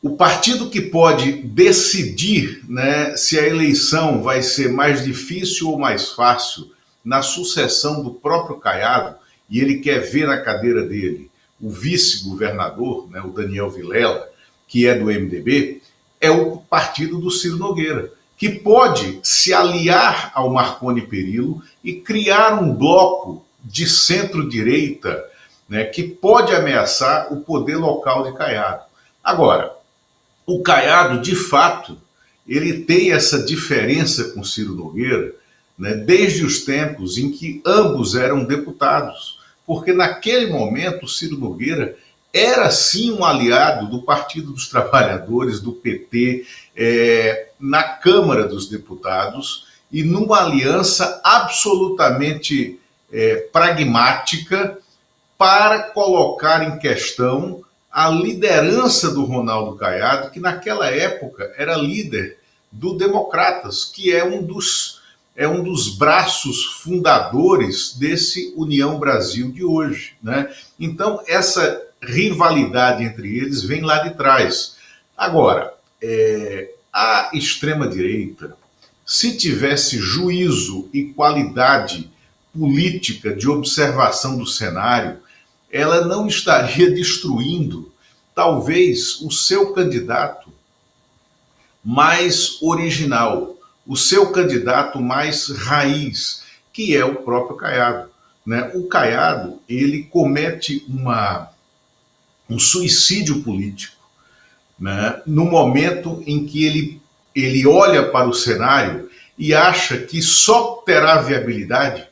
o partido que pode decidir, né, se a eleição vai ser mais difícil ou mais fácil na sucessão do próprio Caiado, e ele quer ver na cadeira dele o vice-governador, né, o Daniel Vilela, que é do MDB, é o partido do Ciro Nogueira, que pode se aliar ao Marconi Perillo e criar um bloco de centro-direita, né, que pode ameaçar o poder local de Caiado. Agora, o Caiado, de fato, ele tem essa diferença com Ciro Nogueira, né, desde os tempos em que ambos eram deputados, porque naquele momento o Ciro Nogueira era sim um aliado do Partido dos Trabalhadores, do PT, na Câmara dos Deputados, e numa aliança absolutamente pragmática para colocar em questão a liderança do Ronaldo Caiado, que naquela época era líder do Democratas, que é um dos braços fundadores desse União Brasil de hoje, né? Então, essa rivalidade entre eles vem lá de trás. Agora, a extrema-direita, se tivesse juízo e qualidade política de observação do cenário, ela não estaria destruindo, talvez, o seu candidato mais original, o seu candidato mais raiz, que é o próprio Caiado, né? O Caiado, ele comete um suicídio político, né? No momento em que ele olha para o cenário e acha que só terá viabilidade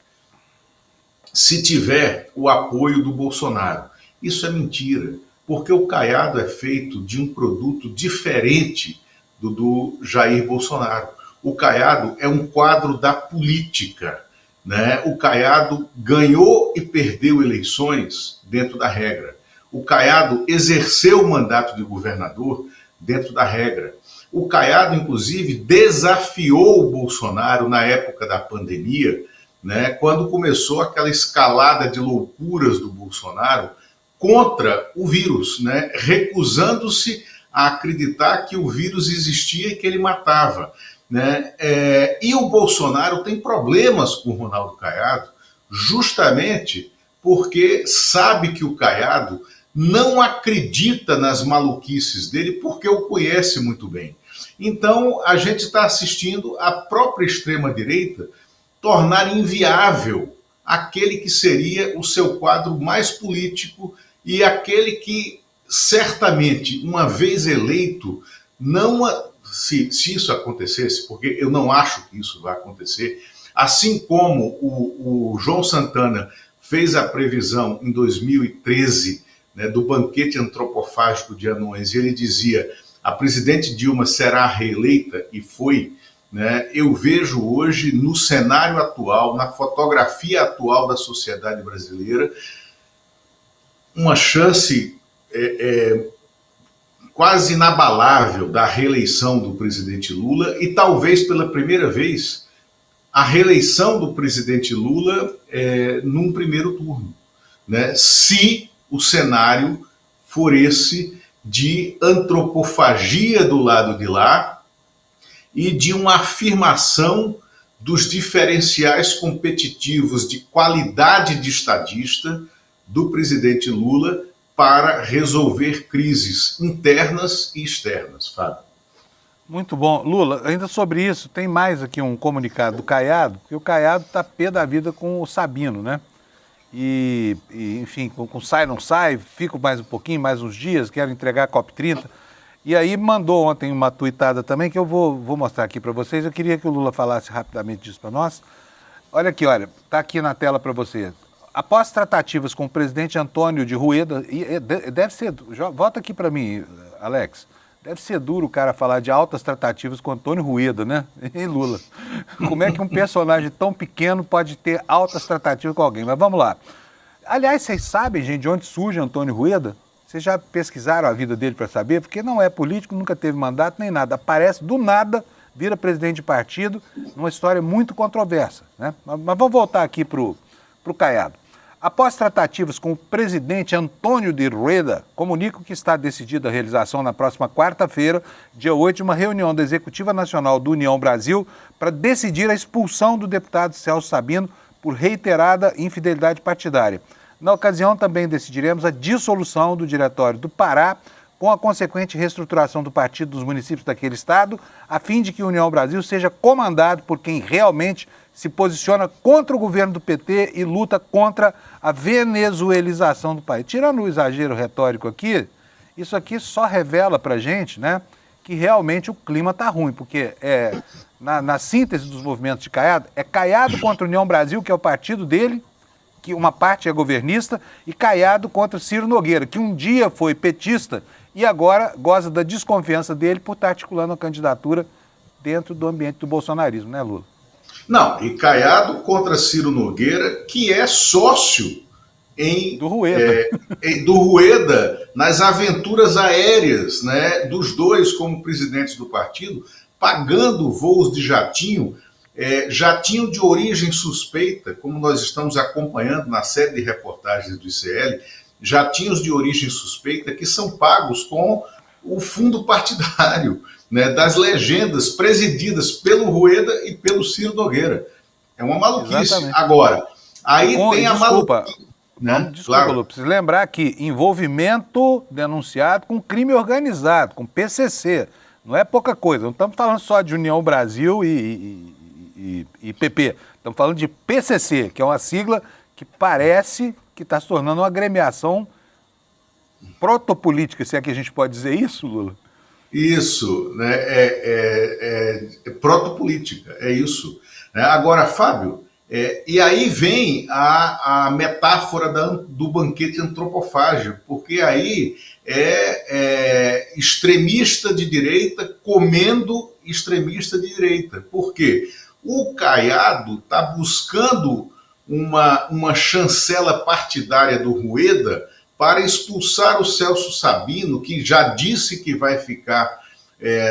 se tiver o apoio do Bolsonaro. Isso é mentira, porque o Caiado é feito de um produto diferente do Jair Bolsonaro. O Caiado é um quadro da política, né? O Caiado ganhou e perdeu eleições dentro da regra. O Caiado exerceu o mandato de governador dentro da regra. O Caiado, inclusive, desafiou o Bolsonaro na época da pandemia, né, quando começou aquela escalada de loucuras do Bolsonaro contra o vírus, né, recusando-se a acreditar que o vírus existia e que ele matava, né? E o Bolsonaro tem problemas com o Ronaldo Caiado justamente porque sabe que o Caiado não acredita nas maluquices dele porque o conhece muito bem. Então, a gente está assistindo a própria extrema-direita tornar inviável aquele que seria o seu quadro mais político e aquele que, certamente, uma vez eleito, não, se isso acontecesse, porque eu não acho que isso vai acontecer, assim como o João Santana fez a previsão em 2013, né, do banquete antropofágico de anões, e ele dizia: a presidente Dilma será reeleita, e foi, né? Eu vejo hoje, no cenário atual, na fotografia atual da sociedade brasileira, uma chance quase inabalável da reeleição do presidente Lula e talvez pela primeira vez a reeleição do presidente Lula num primeiro turno, né? Se o cenário for esse de antropofagia do lado de lá e de uma afirmação dos diferenciais competitivos de qualidade de estadista do presidente Lula para resolver crises internas e externas, Fábio. Muito bom. Lula, ainda sobre isso, tem mais aqui um comunicado do Caiado, porque o Caiado está pé da vida com o Sabino, né? Enfim, com sai, não sai, fico mais um pouquinho, mais uns dias, quero entregar a COP30. E aí mandou ontem uma tuitada também, que eu vou mostrar aqui para vocês. Eu queria que o Lula falasse rapidamente disso para nós. Olha aqui, olha, está aqui na tela para você. Após tratativas com o presidente Antônio de Rueda, deve ser, volta aqui para mim, Alex, deve ser duro o cara falar de altas tratativas com Antônio Rueda, né? E Lula. Como é que um personagem tão pequeno pode ter altas tratativas com alguém? Mas vamos lá. Aliás, vocês sabem, gente, de onde surge Antônio Rueda? Vocês já pesquisaram a vida dele para saber? Porque não é político, nunca teve mandato nem nada. Aparece do nada, vira presidente de partido, numa história muito controversa, né? Mas vamos voltar aqui para o Caiado. Após tratativas com o presidente Antônio de Rueda, comunico que está decidida a realização na próxima quarta-feira, dia 8, de uma reunião da Executiva Nacional do União Brasil para decidir a expulsão do deputado Celso Sabino por reiterada infidelidade partidária. Na ocasião, também decidiremos a dissolução do Diretório do Pará, com a consequente reestruturação do partido dos municípios daquele estado, a fim de que a União Brasil seja comandado por quem realmente se posiciona contra o governo do PT e luta contra a venezuelização do país. Tirando o exagero retórico aqui, isso aqui só revela para a gente, né, que realmente o clima está ruim, porque na síntese dos movimentos de Caiado, é Caiado contra a União Brasil, que é o partido dele, que uma parte é governista, e Caiado contra Ciro Nogueira, que um dia foi petista e agora goza da desconfiança dele por estar articulando a candidatura dentro do ambiente do bolsonarismo, né, Lula? Não, e Caiado contra Ciro Nogueira, que é sócio do Rueda. Do Rueda nas aventuras aéreas, né, dos dois como presidentes do partido, pagando voos de jatinho, jatinho de origem suspeita, como nós estamos acompanhando na série de reportagens do ICL, jatinhos de origem suspeita que são pagos com o fundo partidário, né, das legendas presididas pelo Rueda e pelo Ciro Nogueira. É uma maluquice. Exatamente. Agora, aí tem a maluquice. Né? Desculpa, claro. Lu, preciso lembrar que envolvimento denunciado com crime organizado, com PCC, não é pouca coisa. Não estamos falando só de União Brasil e PP. Estamos falando de PCC, que é uma sigla que parece que está se tornando uma agremiação protopolítica, se é que a gente pode dizer isso, Lula? Isso, né? É protopolítica, é isso. Agora, Fábio, e aí vem a metáfora do banquete antropofágico, porque aí é extremista de direita comendo extremista de direita. Por quê? O Caiado está buscando uma chancela partidária do Rueda para expulsar o Celso Sabino, que já disse que vai ficar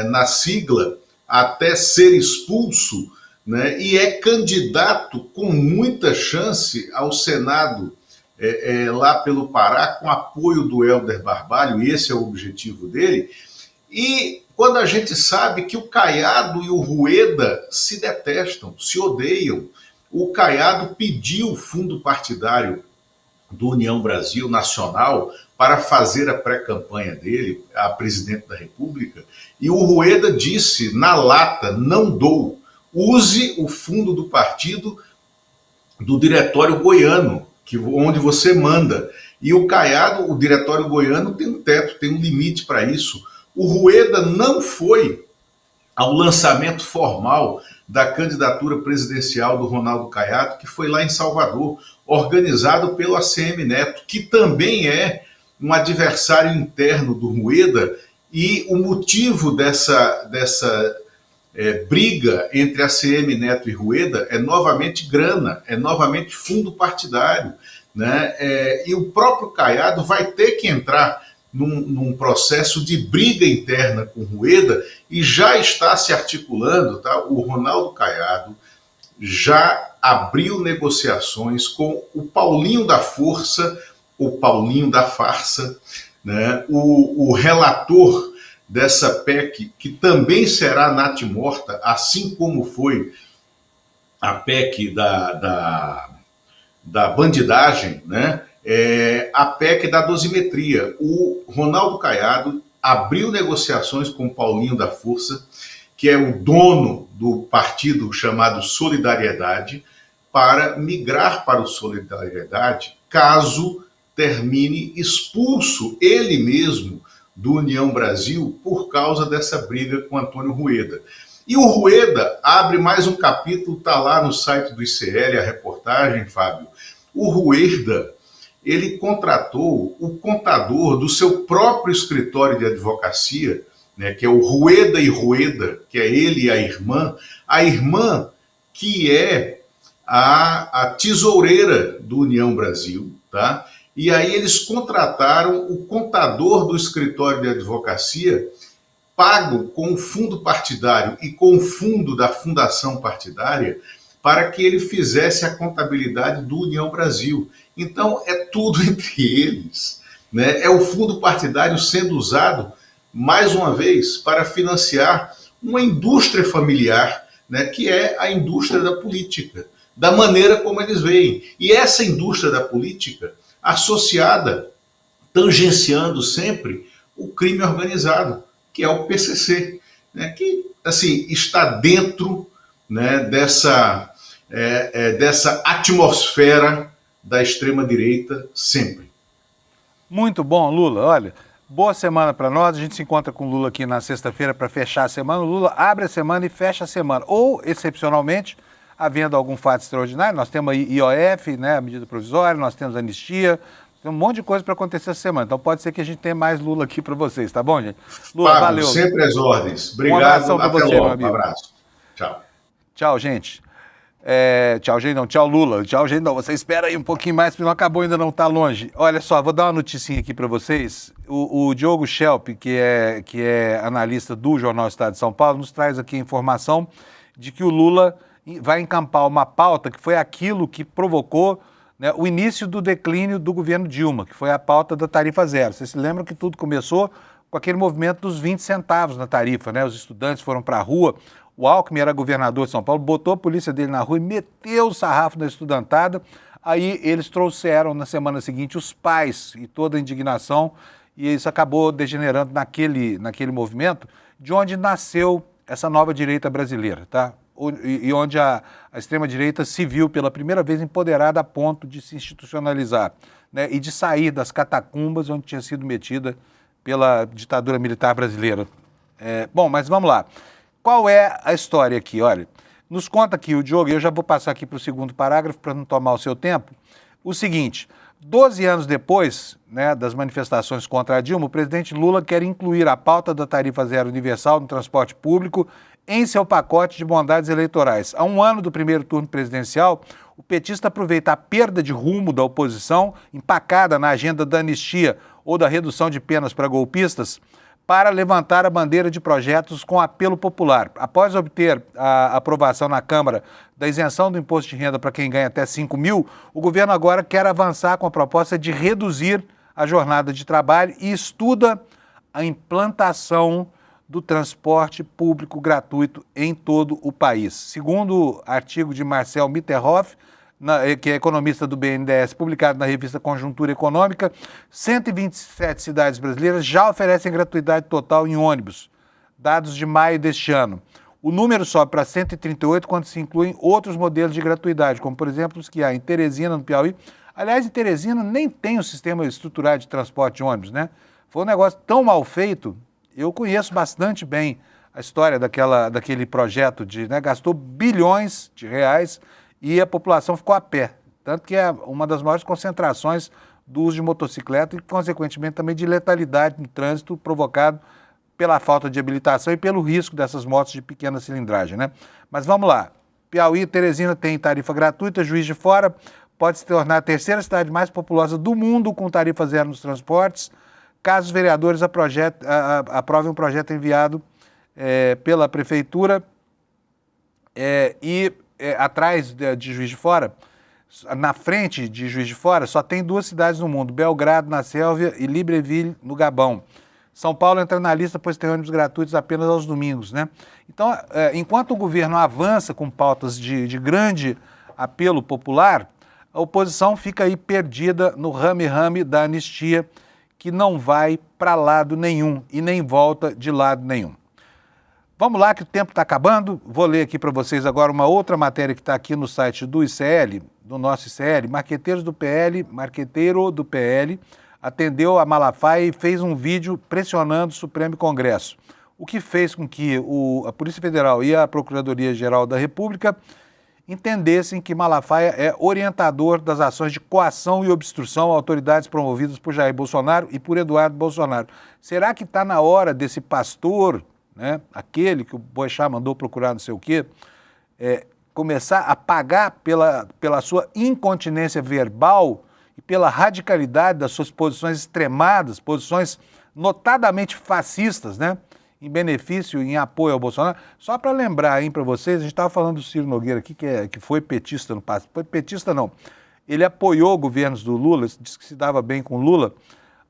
na sigla até ser expulso, né? E é candidato com muita chance ao Senado lá pelo Pará, com apoio do Hélder Barbalho, e esse é o objetivo dele. E quando a gente sabe que o Caiado e o Rueda se detestam, se odeiam, o Caiado pediu o fundo partidário do União Brasil Nacional para fazer a pré-campanha dele, a presidente da República, e o Rueda disse na lata, não dou, use o fundo do partido do Diretório Goiano, onde você manda. E o Caiado, o Diretório Goiano, tem um teto, tem um limite para isso. O Rueda não foi ao lançamento formal da candidatura presidencial do Ronaldo Caiado, que foi lá em Salvador, organizado pelo ACM Neto, que também é um adversário interno do Rueda, e o motivo dessa briga entre ACM Neto e Rueda é novamente grana, é novamente fundo partidário, né? E o próprio Caiado vai ter que entrar num processo de briga interna com Rueda e já está se articulando, tá? O Ronaldo Caiado já abriu negociações com o Paulinho da Força, o Paulinho da Farsa, né? O relator dessa PEC, que também será natimorta, assim como foi a PEC da bandidagem, né? A PEC da dosimetria. O Ronaldo Caiado abriu negociações com o Paulinho da Força, que é o dono do partido chamado Solidariedade, para migrar para o Solidariedade, caso termine expulso ele mesmo do União Brasil por causa dessa briga com Antônio Rueda. E o Rueda abre mais um capítulo, está lá no site do ICL, a reportagem, Fábio. O Rueda, ele contratou o contador do seu próprio escritório de advocacia, né, que é o Rueda e Rueda, que é ele e a irmã que é a tesoureira do União Brasil, tá? E aí eles contrataram o contador do escritório de advocacia, pago com o fundo partidário e com o fundo da fundação partidária, para que ele fizesse a contabilidade do União Brasil. Então, é tudo entre eles, né? É o fundo partidário sendo usado, mais uma vez, para financiar uma indústria familiar, né, que é a indústria da política, da maneira como eles veem. E essa indústria da política associada, tangenciando sempre o crime organizado, que é o PCC, né, que assim, está dentro, né, dessa atmosfera da extrema-direita sempre. Muito bom, Lula. Olha, boa semana para nós. A gente se encontra com o Lula aqui na sexta-feira para fechar a semana. O Lula abre a semana e fecha a semana. Ou, excepcionalmente, havendo algum fato extraordinário, nós temos aí IOF, né, a medida provisória, nós temos anistia, tem um monte de coisa para acontecer essa semana. Então pode ser que a gente tenha mais Lula aqui para vocês, tá bom, gente? Lula, Pablo, valeu. Sempre às ordens. Obrigado, Um abração para você, logo. meu amigo. Um abraço. Tchau. Tchau, gente. Tchau, gente, não. Tchau, Lula. Tchau, gente, não. Você espera aí um pouquinho mais, porque não acabou, ainda não está longe. Olha só, vou dar uma noticinha aqui para vocês. O Diogo Schelp, que é analista do Jornal Estado de São Paulo, nos traz aqui a informação de que o Lula vai encampar uma pauta que foi aquilo que provocou, né, o início do declínio do governo Dilma, que foi a pauta da tarifa zero. Vocês se lembram que tudo começou com aquele movimento dos 20 centavos na tarifa, né? Os estudantes foram para a rua, o Alckmin era governador de São Paulo, botou a polícia dele na rua e meteu o sarrafo na estudantada. Aí eles trouxeram na semana seguinte os pais e toda a indignação, e isso acabou degenerando naquele movimento de onde nasceu essa nova direita brasileira, tá? E onde a extrema-direita se viu pela primeira vez empoderada a ponto de se institucionalizar, né? E de sair das catacumbas onde tinha sido metida pela ditadura militar brasileira. Bom, mas vamos lá. Qual é a história aqui? Olha, nos conta aqui o Diogo, e eu já vou passar aqui para o segundo parágrafo para não tomar o seu tempo, o seguinte: 12 anos depois, né, das manifestações contra a Dilma, o presidente Lula quer incluir a pauta da tarifa zero universal no transporte público em seu pacote de bondades eleitorais. Há um ano do primeiro turno presidencial, o petista aproveita a perda de rumo da oposição, empacada na agenda da anistia ou da redução de penas para golpistas, para levantar a bandeira de projetos com apelo popular. Após obter a aprovação na Câmara da isenção do imposto de renda para quem ganha até 5 mil, o governo agora quer avançar com a proposta de reduzir a jornada de trabalho e estuda a implantação do transporte público gratuito em todo o país. Segundo artigo de Marcel Mitterhoff, que é economista do BNDES, publicado na revista Conjuntura Econômica, 127 cidades brasileiras já oferecem gratuidade total em ônibus, dados de maio deste ano. O número sobe para 138 quando se incluem outros modelos de gratuidade, como, por exemplo, os que há em Teresina, no Piauí. Aliás, em Teresina nem tem um sistema estruturado de transporte de ônibus, né? Foi um negócio tão mal feito. Eu conheço bastante bem a história daquele projeto, né, gastou bilhões de reais e a população ficou a pé. Tanto que é uma das maiores concentrações do uso de motocicleta e, consequentemente, também de letalidade no trânsito provocado pela falta de habilitação e pelo risco dessas motos de pequena cilindragem, né? Mas vamos lá. Piauí, Teresina tem tarifa gratuita, Juiz de Fora pode se tornar a terceira cidade mais populosa do mundo com tarifa zero nos transportes, caso os vereadores aprovem um projeto enviado pela Prefeitura atrás de Juiz de Fora, na frente de Juiz de Fora, só tem 2 cidades no mundo, Belgrado, na Sélvia, e Libreville, no Gabão. São Paulo entra na lista, pois tem ônibus gratuitos apenas aos domingos, né? Então, enquanto o governo avança com pautas de grande apelo popular, a oposição fica aí perdida no rame-rame da anistia, que não vai para lado nenhum e nem volta de lado nenhum. Vamos lá, que o tempo está acabando. Vou ler aqui para vocês agora uma outra matéria que está aqui no site do ICL, do nosso ICL. Marqueteiro do PL, atendeu a Malafaia e fez um vídeo pressionando o Supremo e Congresso, o que fez com que a Polícia Federal e a Procuradoria-Geral da República entendessem que Malafaia é orientador das ações de coação e obstrução a autoridades promovidas por Jair Bolsonaro e por Eduardo Bolsonaro. Será que está na hora desse pastor, né, aquele que o Boechat mandou procurar não sei o quê, começar a pagar pela sua incontinência verbal e pela radicalidade das suas posições extremadas, posições notadamente fascistas, né, em benefício, em apoio ao Bolsonaro? Só para lembrar aí para vocês, a gente estava falando do Ciro Nogueira aqui, que foi petista no passado. Foi petista não, ele apoiou governos do Lula, disse que se dava bem com Lula,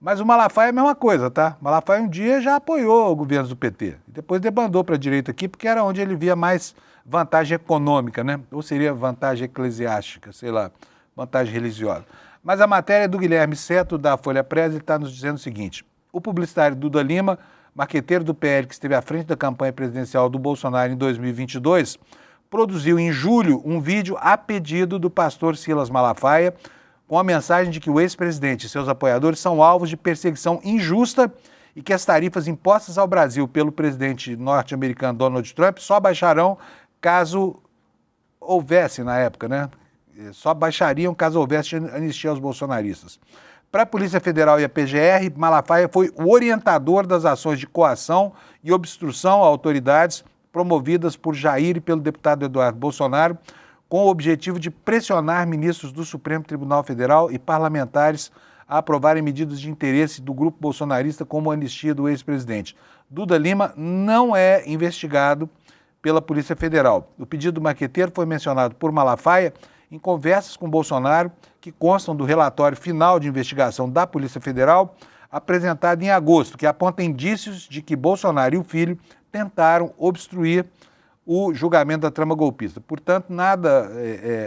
mas o Malafaia é a mesma coisa, tá? Malafaia um dia já apoiou governos do PT, depois debandou para a direita aqui, porque era onde ele via mais vantagem econômica, né? Ou seria vantagem eclesiástica, sei lá, vantagem religiosa. Mas a matéria é do Guilherme Seto, da Folha Press, ele está nos dizendo o seguinte: o publicitário Duda Lima, marqueteiro do PL que esteve à frente da campanha presidencial do Bolsonaro em 2022, produziu em julho um vídeo a pedido do pastor Silas Malafaia, com a mensagem de que o ex-presidente e seus apoiadores são alvos de perseguição injusta e que as tarifas impostas ao Brasil pelo presidente norte-americano Donald Trump só baixarão caso houvesse, na época, né? Só baixariam caso houvesse anistia aos bolsonaristas. Para a Polícia Federal e a PGR, Malafaia foi o orientador das ações de coação e obstrução a autoridades promovidas por Jair e pelo deputado Eduardo Bolsonaro, com o objetivo de pressionar ministros do Supremo Tribunal Federal e parlamentares a aprovarem medidas de interesse do grupo bolsonarista como a anistia do ex-presidente. Duda Lima não é investigado pela Polícia Federal. O pedido do marqueteiro foi mencionado por Malafaia em conversas com Bolsonaro, que constam do relatório final de investigação da Polícia Federal, apresentado em agosto, que aponta indícios de que Bolsonaro e o filho tentaram obstruir o julgamento da trama golpista. Portanto, nada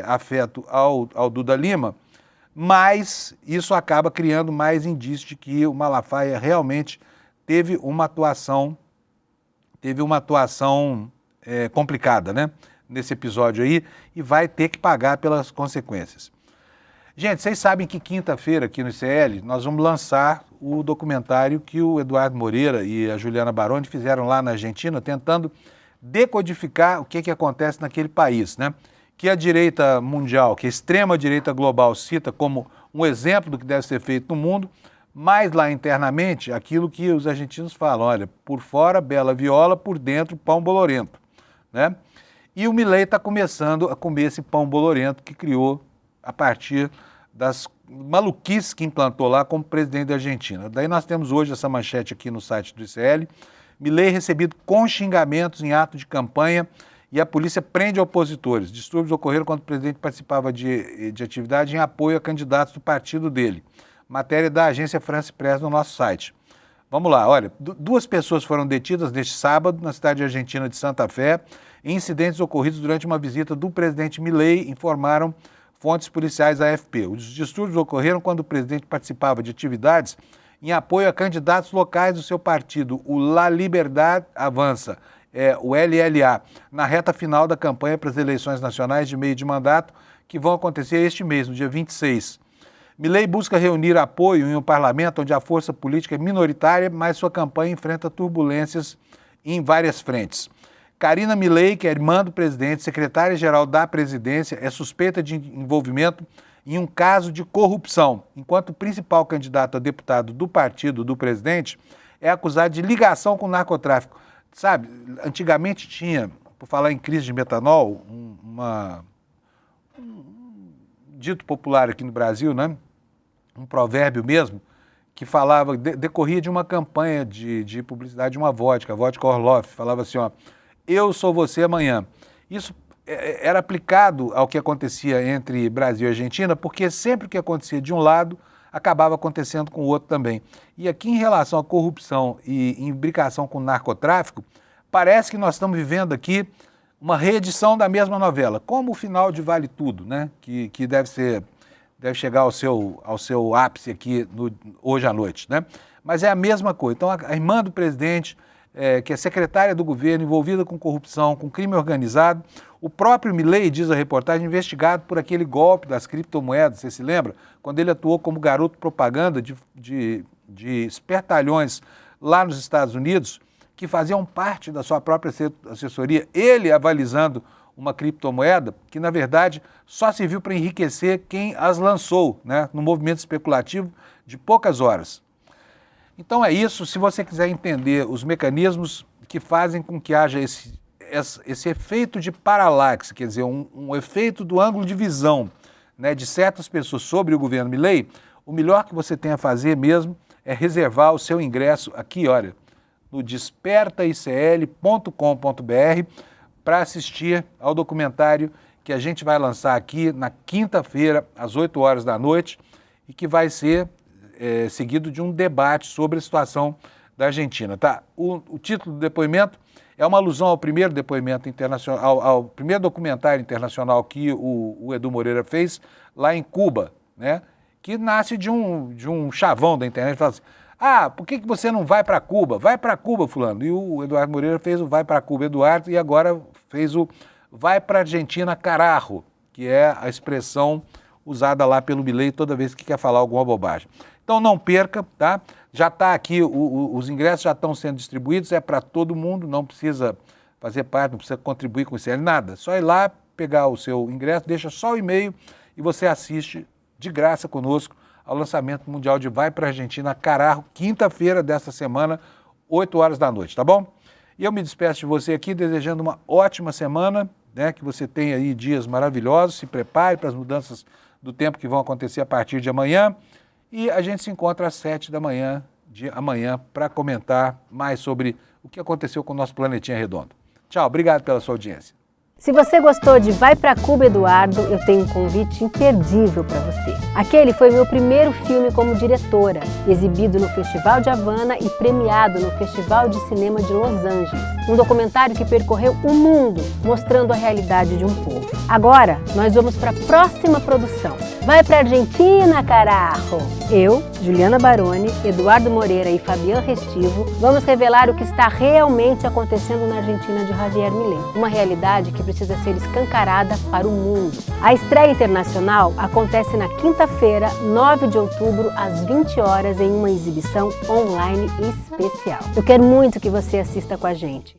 afeto ao Duda Lima, mas isso acaba criando mais indícios de que o Malafaia realmente teve uma atuação complicada, né, nesse episódio aí, e vai ter que pagar pelas consequências. Gente, vocês sabem que quinta-feira aqui no ICL nós vamos lançar o documentário que o Eduardo Moreira e a Juliana Baroni fizeram lá na Argentina, tentando decodificar o que acontece naquele país, né? Que a direita mundial, que a extrema-direita global cita como um exemplo do que deve ser feito no mundo, mas lá internamente, aquilo que os argentinos falam, olha, por fora, bela viola, por dentro, pão bolorento, né? E o Milei está começando a comer esse pão bolorento que criou a partir das maluquices que implantou lá como presidente da Argentina. Daí nós temos hoje essa manchete aqui no site do ICL, Milei recebido com xingamentos em ato de campanha e a polícia prende opositores. Distúrbios ocorreram quando o presidente participava de atividade em apoio a candidatos do partido dele. Matéria da agência France Press no nosso site. Vamos lá, olha, 2 pessoas foram detidas neste sábado na cidade argentina de Santa Fé em incidentes ocorridos durante uma visita do presidente Milei, informaram fontes policiais à AFP. Os distúrbios ocorreram quando o presidente participava de atividades em apoio a candidatos locais do seu partido, o La Liberdad Avança, o LLA, na reta final da campanha para as eleições nacionais de meio de mandato, que vão acontecer este mês, no dia 26. Milei busca reunir apoio em um parlamento onde a força política é minoritária, mas sua campanha enfrenta turbulências em várias frentes. Karina Milei, que é irmã do presidente, secretária-geral da presidência, é suspeita de envolvimento em um caso de corrupção, enquanto o principal candidato a deputado do partido do presidente é acusado de ligação com o narcotráfico. Sabe, antigamente tinha, por falar em crise de metanol, um dito popular aqui no Brasil, né? Um provérbio mesmo, que falava, decorria de uma campanha de publicidade de uma vodka, a vodka Orloff, falava assim, ó, eu sou você amanhã. Isso era aplicado ao que acontecia entre Brasil e Argentina, porque sempre que acontecia de um lado, acabava acontecendo com o outro também. E aqui, em relação à corrupção e imbricação com o narcotráfico, parece que nós estamos vivendo aqui uma reedição da mesma novela, como o final de Vale Tudo, né? Que deve chegar ao seu ápice aqui hoje à noite, né? Mas é a mesma coisa. Então, a irmã do presidente, que é secretária do governo, envolvida com corrupção, com crime organizado, o próprio Milei, diz a reportagem, investigado por aquele golpe das criptomoedas, você se lembra? Quando ele atuou como garoto propaganda de espertalhões lá nos Estados Unidos, que faziam parte da sua própria assessoria, ele avalizando uma criptomoeda que, na verdade, só serviu para enriquecer quem as lançou, né, no movimento especulativo de poucas horas. Então é isso, se você quiser entender os mecanismos que fazem com que haja esse efeito de paralaxe, quer dizer, um efeito do ângulo de visão, né, de certas pessoas sobre o governo Milei, o melhor que você tem a fazer mesmo é reservar o seu ingresso aqui, olha, no despertaicl.com.br para assistir ao documentário que a gente vai lançar aqui na quinta-feira, às 8 horas da noite, e que vai ser seguido de um debate sobre a situação da Argentina. Tá? O título do depoimento é uma alusão ao primeiro depoimento internacional, ao primeiro documentário internacional que o Edu Moreira fez lá em Cuba, né? Que nasce de um chavão da internet, fala assim, por que você não vai para Cuba? Vai para Cuba, fulano. E o Eduardo Moreira fez o Vai para Cuba, Eduardo, e agora fez o Vai para Argentina, carajo, que é a expressão usada lá pelo Milei toda vez que quer falar alguma bobagem. Então não perca, tá? Já está aqui, os ingressos já estão sendo distribuídos, é para todo mundo, não precisa fazer parte, não precisa contribuir com isso, nada. Só ir lá, pegar o seu ingresso, deixa só o e-mail e você assiste de graça conosco ao lançamento mundial de Vai para a Argentina, carajo, quinta-feira desta semana, 8 horas da noite, tá bom? E eu me despeço de você aqui, desejando uma ótima semana, né? Que você tenha aí dias maravilhosos, se prepare para as mudanças do tempo que vão acontecer a partir de amanhã. E a gente se encontra às 7 da manhã de amanhã para comentar mais sobre o que aconteceu com o nosso planetinha redondo. Tchau, obrigado pela sua audiência. Se você gostou de Vai Pra Cuba, Eduardo, eu tenho um convite imperdível para você. Aquele foi meu primeiro filme como diretora, exibido no Festival de Havana e premiado no Festival de Cinema de Los Angeles. Um documentário que percorreu o mundo, mostrando a realidade de um povo. Agora, nós vamos para a próxima produção. Vai pra Argentina, carajo! Eu, Juliana Baroni, Eduardo Moreira e Fabián Restivo vamos revelar o que está realmente acontecendo na Argentina de Javier Milei. Uma realidade que precisa ser escancarada para o mundo. A estreia internacional acontece na quinta-feira, 9 de outubro, às 20 horas, em uma exibição online especial. Eu quero muito que você assista com a gente.